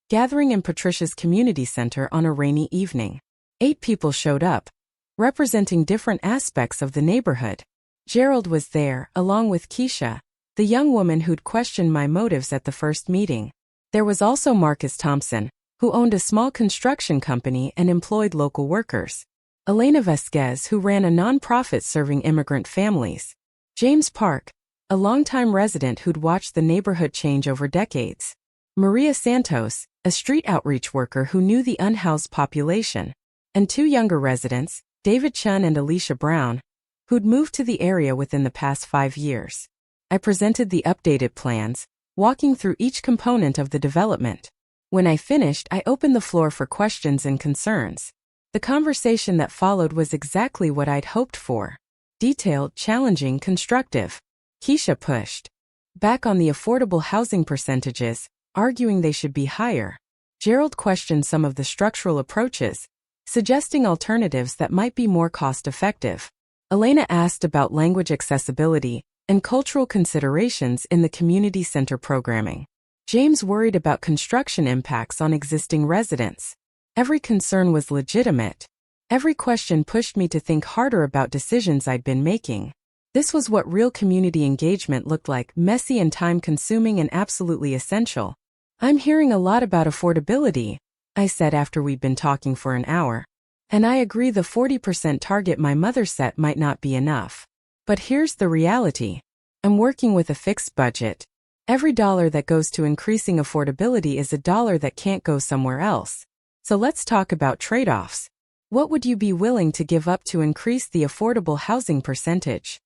gathering in Patricia's community center on a rainy evening. 8 people showed up, representing different aspects of the neighborhood. Gerald was there, along with Keisha, the young woman who'd questioned my motives at the first meeting. There was also Marcus Thompson, who owned a small construction company and employed local workers. Elena Vasquez, who ran a nonprofit serving immigrant families. James Park, a longtime resident who'd watched the neighborhood change over decades. Maria Santos, a street outreach worker who knew the unhoused population. And 2 younger residents, David Chun and Alicia Brown, who'd moved to the area within the past 5 years. I presented the updated plans, walking through each component of the development. When I finished, I opened the floor for questions and concerns. The conversation that followed was exactly what I'd hoped for. Detailed, challenging, constructive. Keisha pushed back on the affordable housing percentages, arguing they should be higher. Gerald questioned some of the structural approaches, suggesting alternatives that might be more cost-effective. Elena asked about language accessibility and cultural considerations in the community center programming. James worried about construction impacts on existing residents. Every concern was legitimate. Every question pushed me to think harder about decisions I'd been making. This was what real community engagement looked like, messy and time-consuming and absolutely essential. I'm hearing a lot about affordability, I said after we'd been talking for an hour. And I agree the 40% target my mother set might not be enough. But here's the reality. I'm working with a fixed budget. Every dollar that goes to increasing affordability is a dollar that can't go somewhere else. So let's talk about trade-offs. What would you be willing to give up to increase the affordable housing percentage?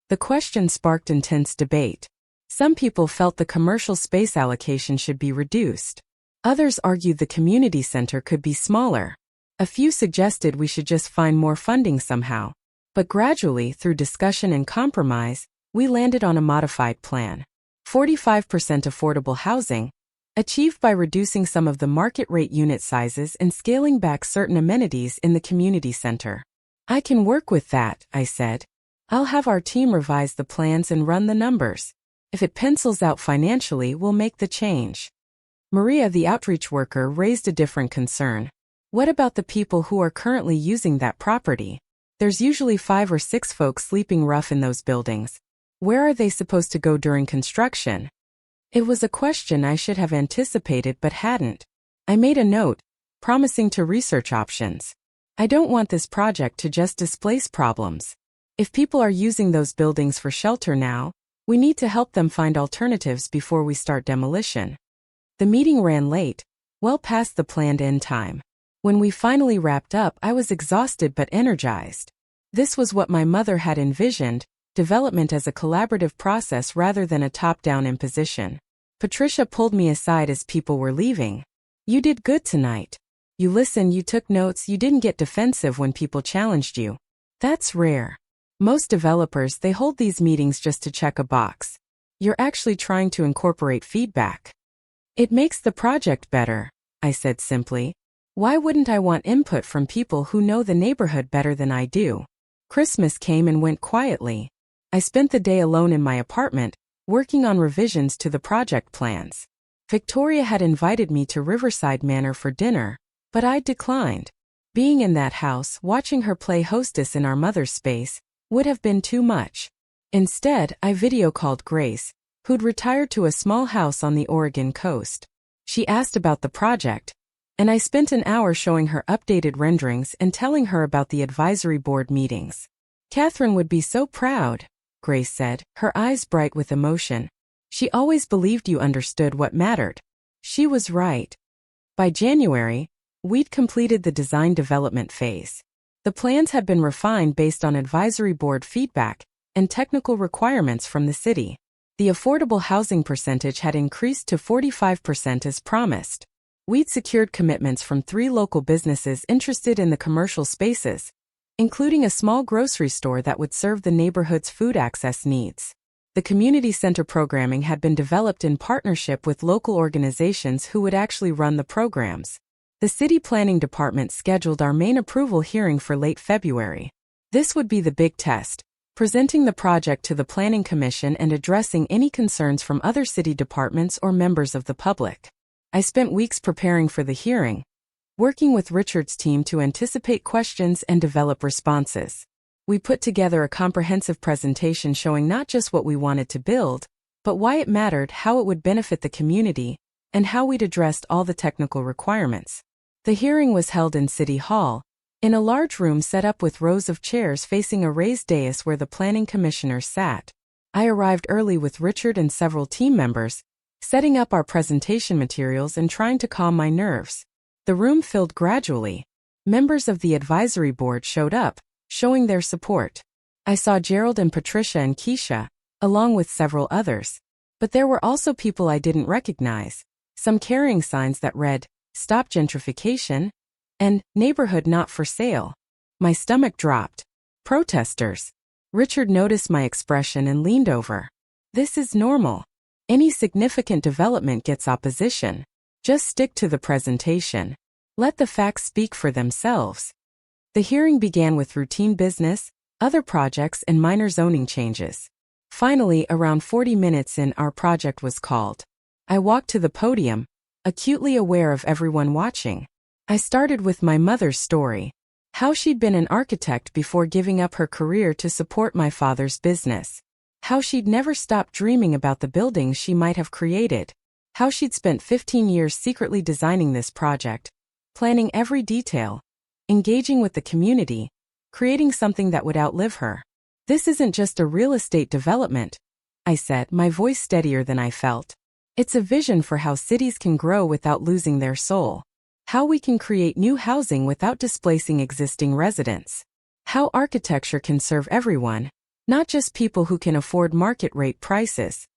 The question sparked intense debate. Some people felt the commercial space allocation should be reduced. Others argued the community center could be smaller. A few suggested we should just find more funding somehow. But gradually, through discussion and compromise, we landed on a modified plan. 45% affordable housing, achieved by reducing some of the market rate unit sizes and scaling back certain amenities in the community center. I can work with that, I said. I'll have our team revise the plans and run the numbers. If it pencils out financially, we'll make the change. Maria, the outreach worker, raised a different concern. What about the people who are currently using that property? There's usually 5 or 6 folks sleeping rough in those buildings. Where are they supposed to go during construction? It was a question I should have anticipated but hadn't. I made a note, promising to research options. I don't want this project to just displace problems. If people are using those buildings for shelter now, we need to help them find alternatives before we start demolition. The meeting ran late, well past the planned end time. When we finally wrapped up, I was exhausted but energized. This was what my mother had envisioned, development as a collaborative process rather than a top-down imposition. Patricia pulled me aside as people were leaving. "You did good tonight. You listened, you took notes, you didn't get defensive when people challenged you. That's rare. Most developers, they hold these meetings just to check a box. You're actually trying to incorporate feedback. It makes the project better," I said simply. "Why wouldn't I want input from people who know the neighborhood better than I do?" Christmas came and went quietly. I spent the day alone in my apartment, working on revisions to the project plans. Victoria had invited me to Riverside Manor for dinner, but I declined. Being in that house, watching her play hostess in our mother's space, would have been too much. Instead, I video called Grace, who'd retired to a small house on the Oregon coast. She asked about the project, and I spent an hour showing her updated renderings and telling her about the advisory board meetings. "Catherine would be so proud," Grace said, her eyes bright with emotion. "She always believed you understood what mattered." She was right. By January, we'd completed the design development phase. The plans had been refined based on advisory board feedback and technical requirements from the city. The affordable housing percentage had increased to 45% as promised. We'd secured commitments from 3 local businesses interested in the commercial spaces, including a small grocery store that would serve the neighborhood's food access needs. The community center programming had been developed in partnership with local organizations who would actually run the programs. The city planning department scheduled our main approval hearing for late February. This would be the big test, presenting the project to the Planning Commission and addressing any concerns from other city departments or members of the public. I spent weeks preparing for the hearing, working with Richard's team to anticipate questions and develop responses. We put together a comprehensive presentation showing not just what we wanted to build, but why it mattered, how it would benefit the community, and how we'd addressed all the technical requirements. The hearing was held in City Hall, in a large room set up with rows of chairs facing a raised dais where the planning commissioners sat. I arrived early with Richard and several team members, setting up our presentation materials and trying to calm my nerves. The room filled gradually. Members of the advisory board showed up, showing their support. I saw Gerald and Patricia and Keisha, along with several others. But there were also people I didn't recognize, some carrying signs that read, "Stop Gentrification," and "Neighborhood Not for Sale." My stomach dropped. Protesters. Richard noticed my expression and leaned over. "This is normal. Any significant development gets opposition. Just stick to the presentation. Let the facts speak for themselves." The hearing began with routine business, other projects, and minor zoning changes. Finally, around 40 minutes in, our project was called. I walked to the podium, acutely aware of everyone watching. I started with my mother's story, how she'd been an architect before giving up her career to support my father's business, how she'd never stopped dreaming about the buildings she might have created, how she'd spent 15 years secretly designing this project, planning every detail, engaging with the community, creating something that would outlive her. "This isn't just a real estate development," I said, my voice steadier than I felt. "It's a vision for how cities can grow without losing their soul. How we can create new housing without displacing existing residents. How architecture can serve everyone, not just people who can afford market-rate prices."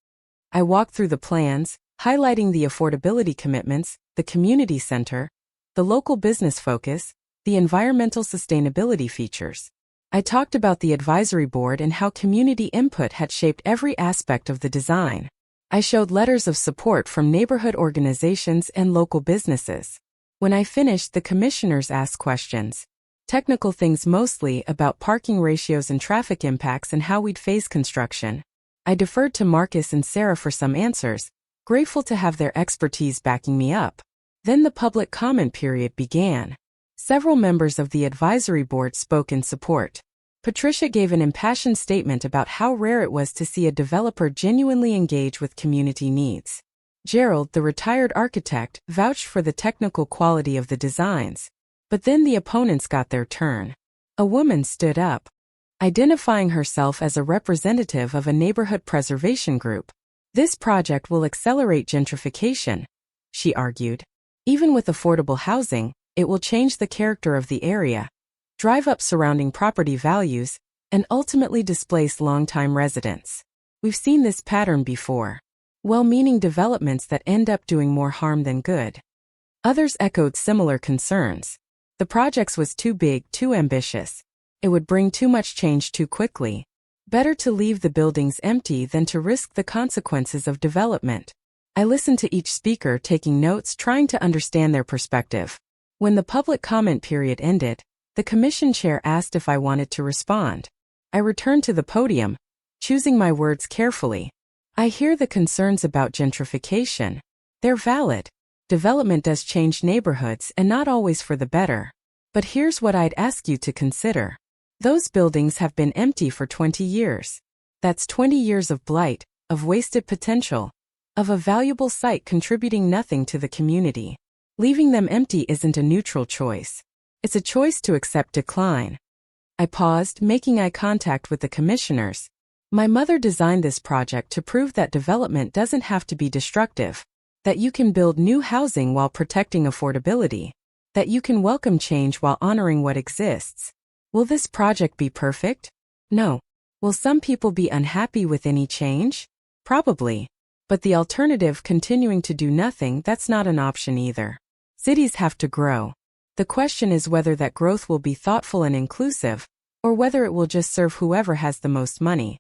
I walked through the plans, highlighting the affordability commitments, the community center, the local business focus, the environmental sustainability features. I talked about the advisory board and how community input had shaped every aspect of the design. I showed letters of support from neighborhood organizations and local businesses. When I finished, the commissioners asked questions. Technical things mostly about parking ratios and traffic impacts and how we'd phase construction. I deferred to Marcus and Sarah for some answers, grateful to have their expertise backing me up. Then the public comment period began. Several members of the advisory board spoke in support. Patricia gave an impassioned statement about how rare it was to see a developer genuinely engage with community needs. Gerald, the retired architect, vouched for the technical quality of the designs. But then the opponents got their turn. A woman stood up, identifying herself as a representative of a neighborhood preservation group. "This project will accelerate gentrification," she argued. "Even with affordable housing, It will change the character of the area, drive up surrounding property values, and ultimately displace longtime residents. We've seen this pattern before. Well-meaning developments that end up doing more harm than good. Others echoed similar concerns. The project was too big, too ambitious. It would bring too much change too quickly. Better to leave the buildings empty than to risk the consequences of development. I listened to each speaker, taking notes, trying to understand their perspective. When the public comment period ended, the commission chair asked if I wanted to respond. I returned to the podium, choosing my words carefully. I hear the concerns about gentrification. They're valid. Development does change neighborhoods, and not always for the better. But here's what I'd ask you to consider. Those buildings have been empty for 20 years. That's 20 years of blight, of wasted potential, of a valuable site contributing nothing to the community. Leaving them empty isn't a neutral choice. It's a choice to accept decline. I paused, making eye contact with the commissioners. My mother designed this project to prove that development doesn't have to be destructive, that you can build new housing while protecting affordability, that you can welcome change while honoring what exists. Will this project be perfect? No. Will some people be unhappy with any change? Probably. But the alternative, continuing to do nothing, that's not an option either. Cities have to grow. The question is whether that growth will be thoughtful and inclusive, or whether it will just serve whoever has the most money.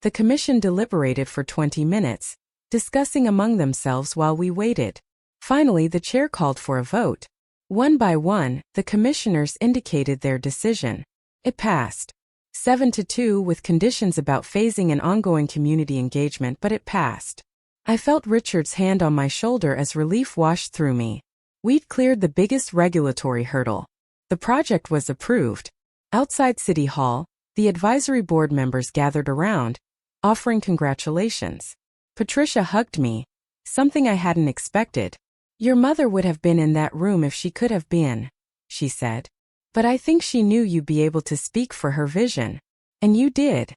The commission deliberated for 20 minutes, discussing among themselves while we waited. Finally, the chair called for a vote. One by one, the commissioners indicated their decision. It passed. 7-2 with conditions about phasing and ongoing community engagement, but it passed. I felt Richard's hand on my shoulder as relief washed through me. We'd cleared the biggest regulatory hurdle. The project was approved. Outside City Hall, the advisory board members gathered around, offering congratulations. Patricia hugged me, something I hadn't expected. Your mother would have been in that room if she could have been, she said. But I think she knew you'd be able to speak for her vision. And you did.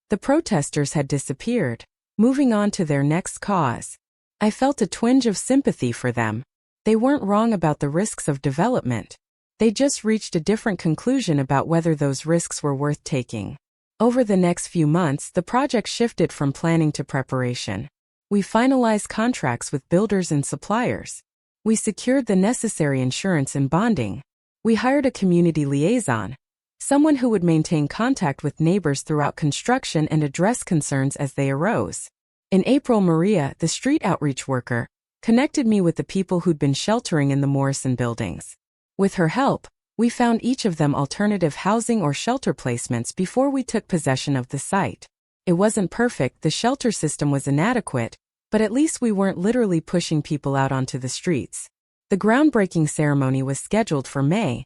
The protesters had disappeared, moving on to their next cause. I felt a twinge of sympathy for them. They weren't wrong about the risks of development. They just reached a different conclusion about whether those risks were worth taking. Over the next few months, the project shifted from planning to preparation. We finalized contracts with builders and suppliers. We secured the necessary insurance and bonding. We hired a community liaison, someone who would maintain contact with neighbors throughout construction and address concerns as they arose. In April, Maria, the street outreach worker, connected me with the people who'd been sheltering in the Morrison buildings. With her help, we found each of them alternative housing or shelter placements before we took possession of the site. It wasn't perfect, the shelter system was inadequate, but at least we weren't literally pushing people out onto the streets. The groundbreaking ceremony was scheduled for May,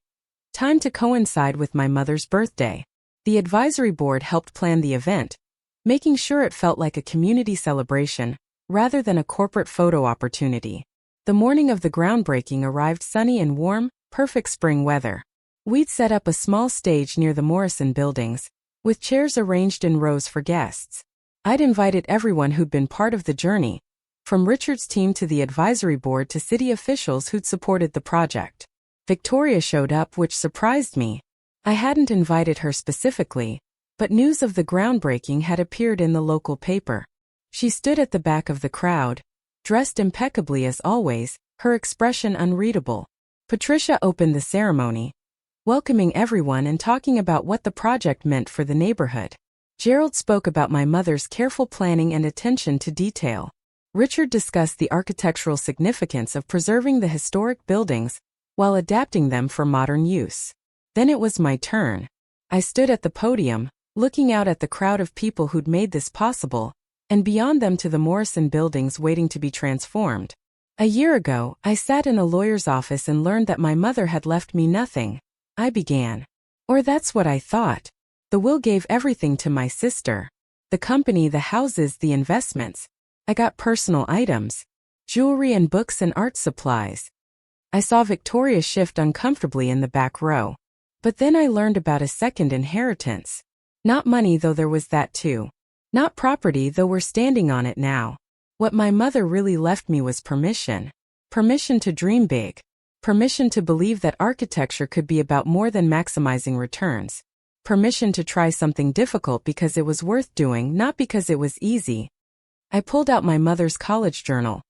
time to coincide with my mother's birthday. The advisory board helped plan the event, making sure it felt like a community celebration rather than a corporate photo opportunity. The morning of the groundbreaking arrived sunny and warm, perfect spring weather. We'd set up a small stage near the Morrison buildings, with chairs arranged in rows for guests. I'd invited everyone who'd been part of the journey, from Richard's team to the advisory board to city officials who'd supported the project. Victoria showed up, which surprised me. I hadn't invited her specifically, but news of the groundbreaking had appeared in the local paper. She stood at the back of the crowd, dressed impeccably as always, her expression unreadable. Patricia opened the ceremony, welcoming everyone and talking about what the project meant for the neighborhood. Gerald spoke about my mother's careful planning and attention to detail. Richard discussed the architectural significance of preserving the historic buildings while adapting them for modern use. Then it was my turn. I stood at the podium, looking out at the crowd of people who'd made this possible, and beyond them to the Morrison buildings waiting to be transformed. A year ago, I sat in a lawyer's office and learned that my mother had left me nothing. I began. Or that's what I thought. The will gave everything to my sister. The company, the houses, the investments. I got personal items, jewelry and books and art supplies. I saw Victoria shift uncomfortably in the back row. But then I learned about a second inheritance. Not money, though there was that too. Not property, though we're standing on it now. What my mother really left me was permission. Permission to dream big. Permission to believe that architecture could be about more than maximizing returns. Permission to try something difficult because it was worth doing, not because it was easy. I pulled out my mother's college journal,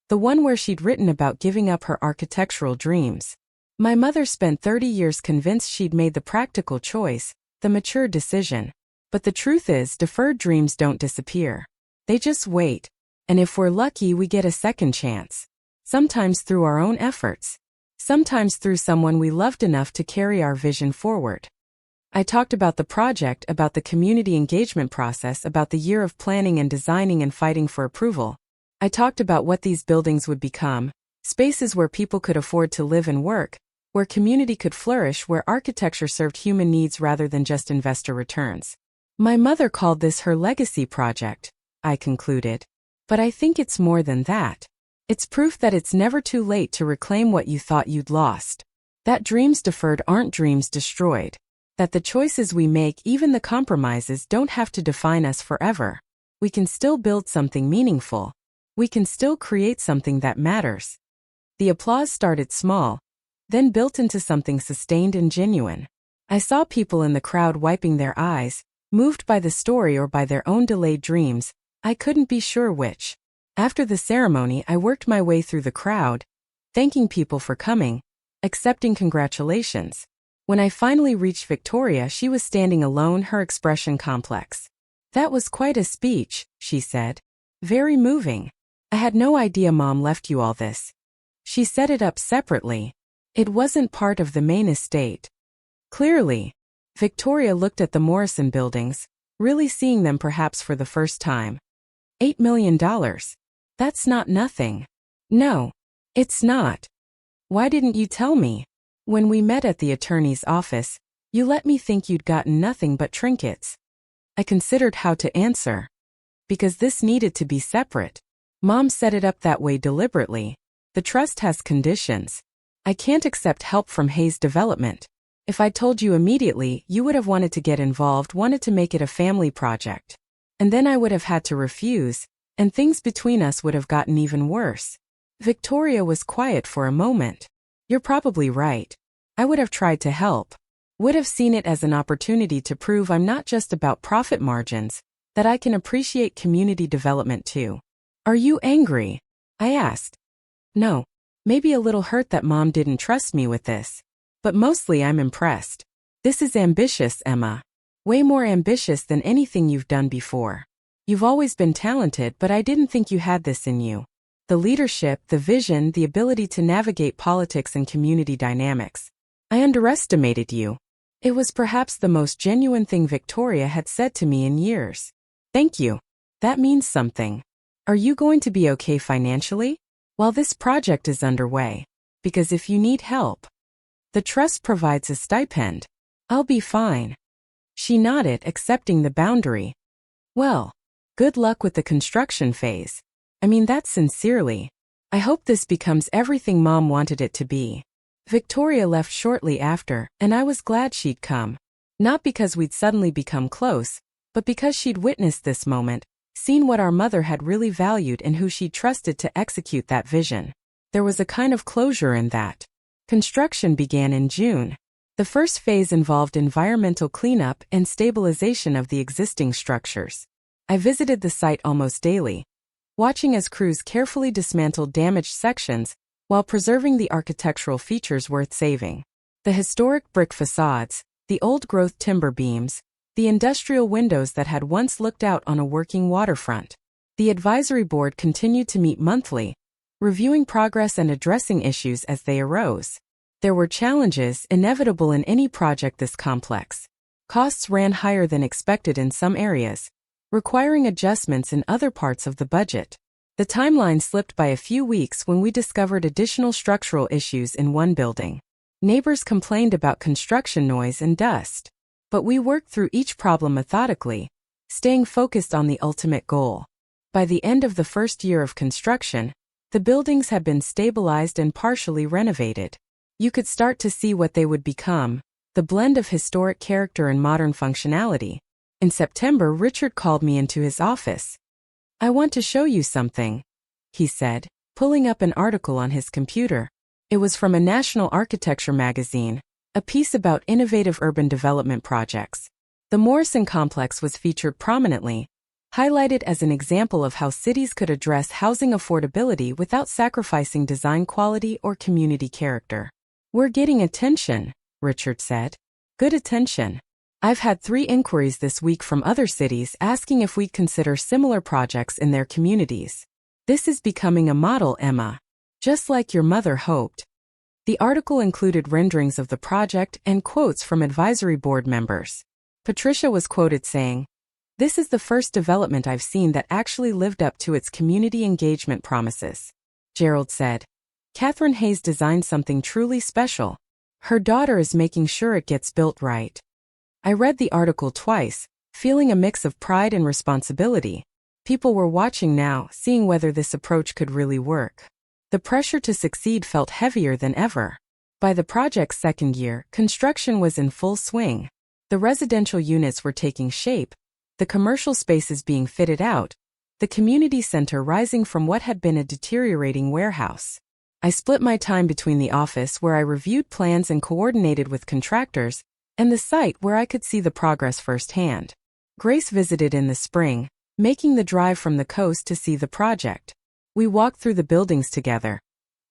the one where she'd written about giving up her architectural dreams. My mother spent 30 years convinced she'd made the practical choice, the mature decision. But the truth is, deferred dreams don't disappear. They just wait. And if we're lucky, we get a second chance. Sometimes through our own efforts. Sometimes through someone we loved enough to carry our vision forward. I talked about the project, about the community engagement process, about the year of planning and designing and fighting for approval. I talked about what these buildings would become, spaces where people could afford to live and work, where community could flourish, where architecture served human needs rather than just investor returns. My mother called this her legacy project, I concluded. But I think it's more than that. It's proof that it's never too late to reclaim what you thought you'd lost. That dreams deferred aren't dreams destroyed. That the choices we make, even the compromises, don't have to define us forever. We can still build something meaningful. We can still create something that matters. The applause started small, then built into something sustained and genuine. I saw people in the crowd wiping their eyes, moved by the story or by their own delayed dreams. I couldn't be sure which. After the ceremony, I worked my way through the crowd, thanking people for coming, accepting congratulations. When I finally reached Victoria, she was standing alone, her expression complex. "That was quite a speech," she said. "Very moving. I had no idea Mom left you all this." She set it up separately. It wasn't part of the main estate. Clearly. Victoria looked at the Morrison buildings, really seeing them perhaps for the first time. $8 million. That's not nothing. No, it's not. Why didn't you tell me? When we met at the attorney's office, you let me think you'd gotten nothing but trinkets. I considered how to answer. Because this needed to be separate. Mom set it up that way deliberately. The trust has conditions. I can't accept help from Hayes Development. If I told you immediately, you would have wanted to get involved, wanted to make it a family project. And then I would have had to refuse, and things between us would have gotten even worse. Victoria was quiet for a moment. You're probably right. I would have tried to help. Would have seen it as an opportunity to prove I'm not just about profit margins, that I can appreciate community development too. Are you angry? I asked. No. Maybe a little hurt that Mom didn't trust me with this. But mostly I'm impressed. This is ambitious, Emma. Way more ambitious than anything you've done before. You've always been talented, but I didn't think you had this in you. The leadership, the vision, the ability to navigate politics and community dynamics. I underestimated you. It was perhaps the most genuine thing Victoria had said to me in years. Thank you. That means something. Are you going to be okay financially? While this project is underway. Because if you need help, the trust provides a stipend. I'll be fine. She nodded, accepting the boundary. Well, good luck with the construction phase. I mean that sincerely. I hope this becomes everything Mom wanted it to be. Victoria left shortly after, and I was glad she'd come. Not because we'd suddenly become close, but because she'd witnessed this moment, seen what our mother had really valued and who she trusted to execute that vision. There was a kind of closure in that. Construction began in June. The first phase involved environmental cleanup and stabilization of the existing structures. I visited the site almost daily, watching as crews carefully dismantled damaged sections while preserving the architectural features worth saving. The historic brick facades, the old-growth timber beams, the industrial windows that had once looked out on a working waterfront. The advisory board continued to meet monthly, reviewing progress and addressing issues as they arose. There were challenges inevitable in any project this complex. Costs ran higher than expected in some areas, requiring adjustments in other parts of the budget. The timeline slipped by a few weeks when we discovered additional structural issues in one building. Neighbors complained about construction noise and dust. But we worked through each problem methodically, staying focused on the ultimate goal. By the end of the first year of construction, the buildings had been stabilized and partially renovated. You could start to see what they would become, the blend of historic character and modern functionality. In September, Richard called me into his office. "I want to show you something," he said, pulling up an article on his computer. It was from a national architecture magazine, a piece about innovative urban development projects. The Morrison complex was featured prominently, highlighted as an example of how cities could address housing affordability without sacrificing design quality or community character. "We're getting attention," Richard said. "Good attention. I've had 3 inquiries this week from other cities asking if we'd consider similar projects in their communities. This is becoming a model, Emma. Just like your mother hoped." The article included renderings of the project and quotes from advisory board members. Patricia was quoted saying, "This is the first development I've seen that actually lived up to its community engagement promises." Gerald said, "Catherine Hayes designed something truly special. Her daughter is making sure it gets built right." I read the article twice, feeling a mix of pride and responsibility. People were watching now, seeing whether this approach could really work. The pressure to succeed felt heavier than ever. By the project's second year, construction was in full swing. The residential units were taking shape, the commercial spaces being fitted out, the community center rising from what had been a deteriorating warehouse. I split my time between the office where I reviewed plans and coordinated with contractors, and the site where I could see the progress firsthand. Grace visited in the spring, making the drive from the coast to see the project. We walked through the buildings together,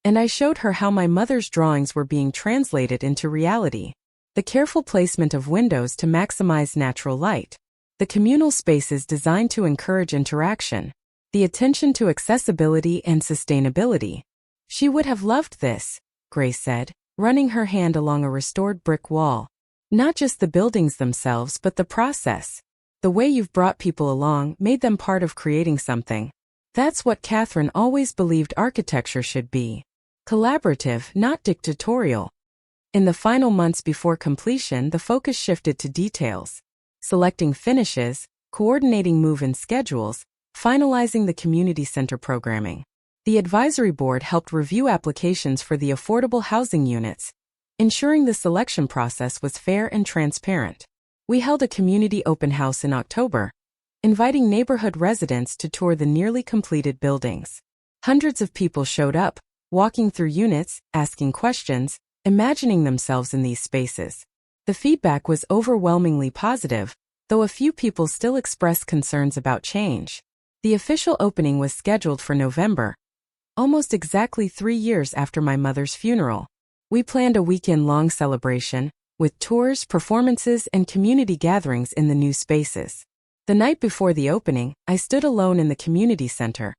and I showed her how my mother's drawings were being translated into reality. The careful placement of windows to maximize natural light, the communal spaces designed to encourage interaction, the attention to accessibility and sustainability. "She would have loved this," Grace said, running her hand along a restored brick wall. "Not just the buildings themselves but the process. The way you've brought people along, made them part of creating something. That's what Catherine always believed architecture should be. Collaborative, not dictatorial." In the final months before completion, the focus shifted to details. Selecting finishes, coordinating move-in schedules, finalizing the community center programming. The advisory board helped review applications for the affordable housing units, ensuring the selection process was fair and transparent. We held a community open house in October, inviting neighborhood residents to tour the nearly completed buildings. Hundreds of people showed up, walking through units, asking questions, imagining themselves in these spaces. The feedback was overwhelmingly positive, though a few people still expressed concerns about change. The official opening was scheduled for November, almost exactly 3 years after my mother's funeral. We planned a weekend-long celebration, with tours, performances, and community gatherings in the new spaces. The night before the opening, I stood alone in the community center,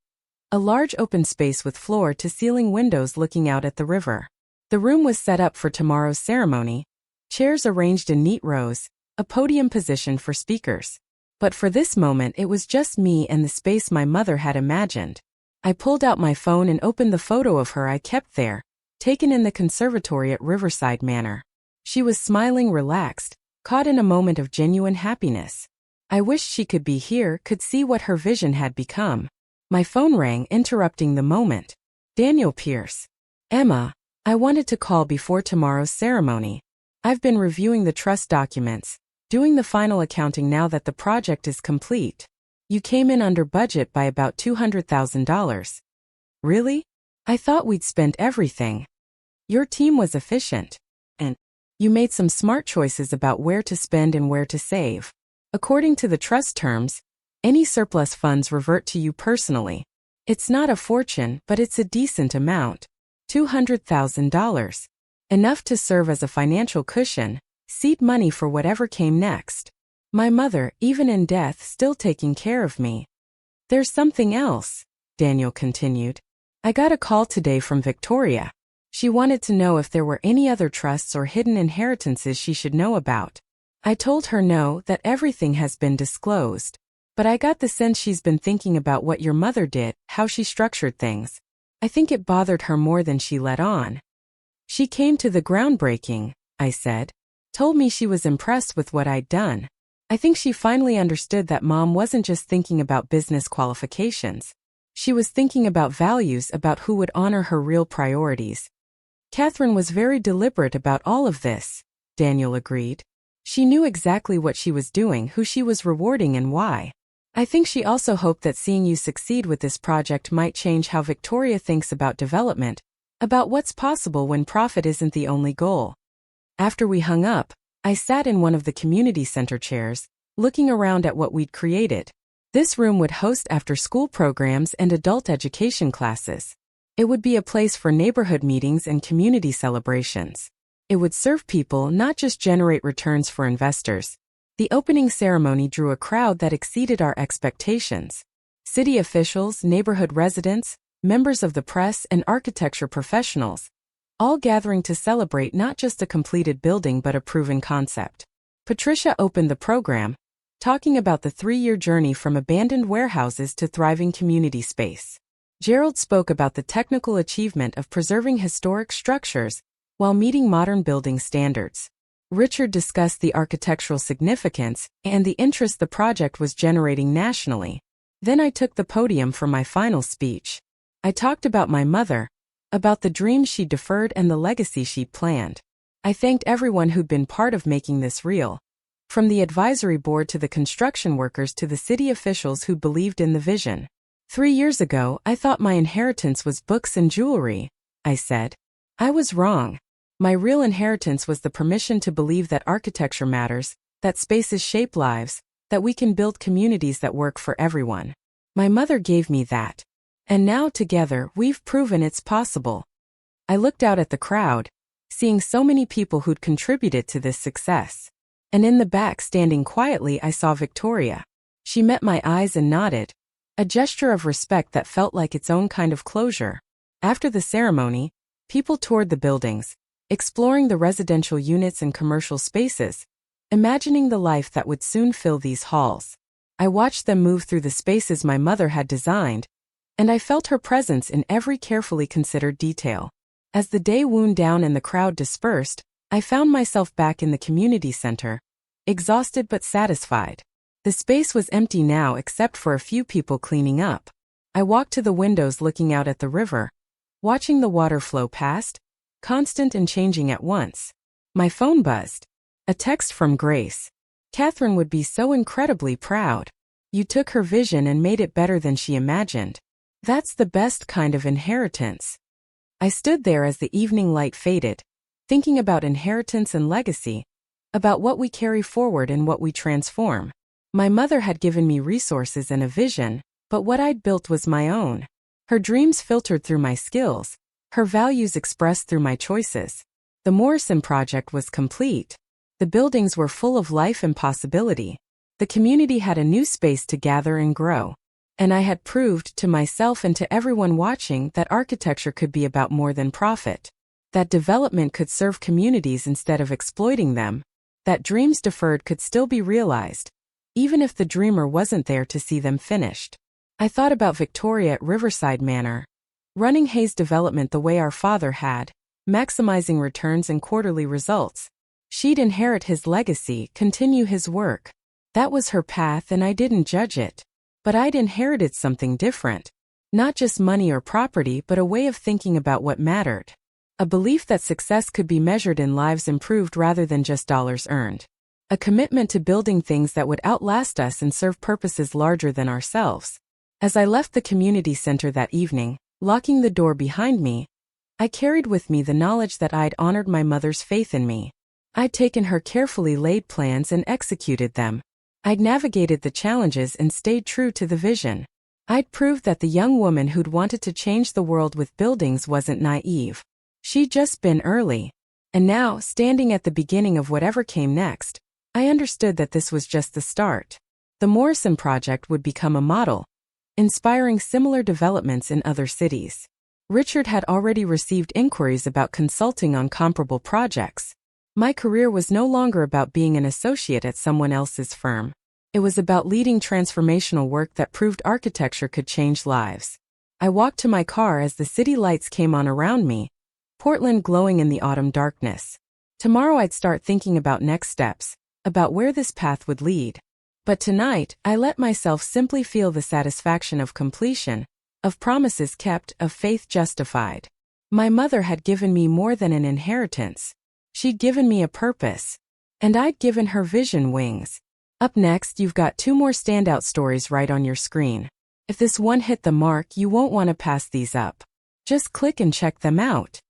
a large open space with floor-to-ceiling windows looking out at the river. The room was set up for tomorrow's ceremony, chairs arranged in neat rows, a podium positioned for speakers. But for this moment it was just me and the space my mother had imagined. I pulled out my phone and opened the photo of her I kept there, taken in the conservatory at Riverside Manor. She was smiling, relaxed, caught in a moment of genuine happiness. I wished she could be here, could see what her vision had become. My phone rang, interrupting the moment. "Daniel Pierce. Emma, I wanted to call before tomorrow's ceremony. I've been reviewing the trust documents, doing the final accounting now that the project is complete. You came in under budget by about $200,000. Really? I thought we'd spent everything. Your team was efficient. And you made some smart choices about where to spend and where to save. According to the trust terms, any surplus funds revert to you personally. It's not a fortune, but it's a decent amount. $200,000. Enough to serve as a financial cushion, seed money for whatever came next. My mother, even in death, still taking care of me." "There's something else," Daniel continued. "I got a call today from Victoria. She wanted to know if there were any other trusts or hidden inheritances she should know about. I told her no, that everything has been disclosed. But I got the sense she's been thinking about what your mother did, how she structured things. I think it bothered her more than she let on." "She came to the groundbreaking," I said. "Told me she was impressed with what I'd done. I think she finally understood that Mom wasn't just thinking about business qualifications. She was thinking about values, about who would honor her real priorities." "Catherine was very deliberate about all of this," Daniel agreed. "She knew exactly what she was doing, who she was rewarding, and why. I think she also hoped that seeing you succeed with this project might change how Victoria thinks about development, about what's possible when profit isn't the only goal. After we hung up, I sat in one of the community center chairs, looking around at what we'd created. This room would host after-school programs and adult education classes. It would be a place for neighborhood meetings and community celebrations. It would serve people, not just generate returns for investors. The opening ceremony drew a crowd that exceeded our expectations. City officials, neighborhood residents, members of the press, and architecture professionals, all gathering to celebrate not just a completed building but a proven concept. Patricia opened the program, talking about the 3-year journey from abandoned warehouses to thriving community space. Gerald spoke about the technical achievement of preserving historic structures while meeting modern building standards. Richard discussed the architectural significance and the interest the project was generating nationally. Then I took the podium for my final speech. I talked about my mother, about the dreams she deferred and the legacy she planned. I thanked everyone who'd been part of making this real, from the advisory board to the construction workers to the city officials who believed in the vision. 3 years ago, I thought my inheritance was books and jewelry, I said. I was wrong. My real inheritance was the permission to believe that architecture matters, that spaces shape lives, that we can build communities that work for everyone. My mother gave me that. And now together, we've proven it's possible. I looked out at the crowd, seeing so many people who'd contributed to this success. And in the back, standing quietly, I saw Victoria. She met my eyes and nodded, a gesture of respect that felt like its own kind of closure. After the ceremony, people toured the buildings, exploring the residential units and commercial spaces, imagining the life that would soon fill these halls. I watched them move through the spaces my mother had designed, and I felt her presence in every carefully considered detail. As the day wound down and the crowd dispersed, I found myself back in the community center, exhausted but satisfied. The space was empty now except for a few people cleaning up. I walked to the windows looking out at the river, watching the water flow past, constant and changing at once. My phone buzzed. A text from Grace. Catherine would be so incredibly proud. You took her vision and made it better than she imagined. That's the best kind of inheritance. I stood there as the evening light faded, thinking about inheritance and legacy, about what we carry forward and what we transform. My mother had given me resources and a vision, but what I'd built was my own. Her dreams filtered through my skills, her values expressed through my choices. The Morrison project was complete. The buildings were full of life and possibility. The community had a new space to gather and grow. And I had proved to myself and to everyone watching that architecture could be about more than profit. That development could serve communities instead of exploiting them. That dreams deferred could still be realized, even if the dreamer wasn't there to see them finished. I thought about Victoria at Riverside Manor, running Hayes Development the way our father had, maximizing returns and quarterly results. She'd inherit his legacy, continue his work. That was her path and I didn't judge it. But I'd inherited something different. Not just money or property but a way of thinking about what mattered. A belief that success could be measured in lives improved rather than just dollars earned. A commitment to building things that would outlast us and serve purposes larger than ourselves. As I left the community center that evening, locking the door behind me, I carried with me the knowledge that I'd honored my mother's faith in me. I'd taken her carefully laid plans and executed them. I'd navigated the challenges and stayed true to the vision. I'd proved that the young woman who'd wanted to change the world with buildings wasn't naive. She'd just been early. And now, standing at the beginning of whatever came next, I understood that this was just the start. The Morrison project would become a model, inspiring similar developments in other cities. Richard had already received inquiries about consulting on comparable projects. My career was no longer about being an associate at someone else's firm. It was about leading transformational work that proved architecture could change lives. I walked to my car as the city lights came on around me, Portland glowing in the autumn darkness. Tomorrow I'd start thinking about next steps, about where this path would lead. But tonight, I let myself simply feel the satisfaction of completion, of promises kept, of faith justified. My mother had given me more than an inheritance. She'd given me a purpose. And I'd given her vision wings. Up next, you've got 2 more standout stories right on your screen. If this one hit the mark, you won't want to pass these up. Just click and check them out.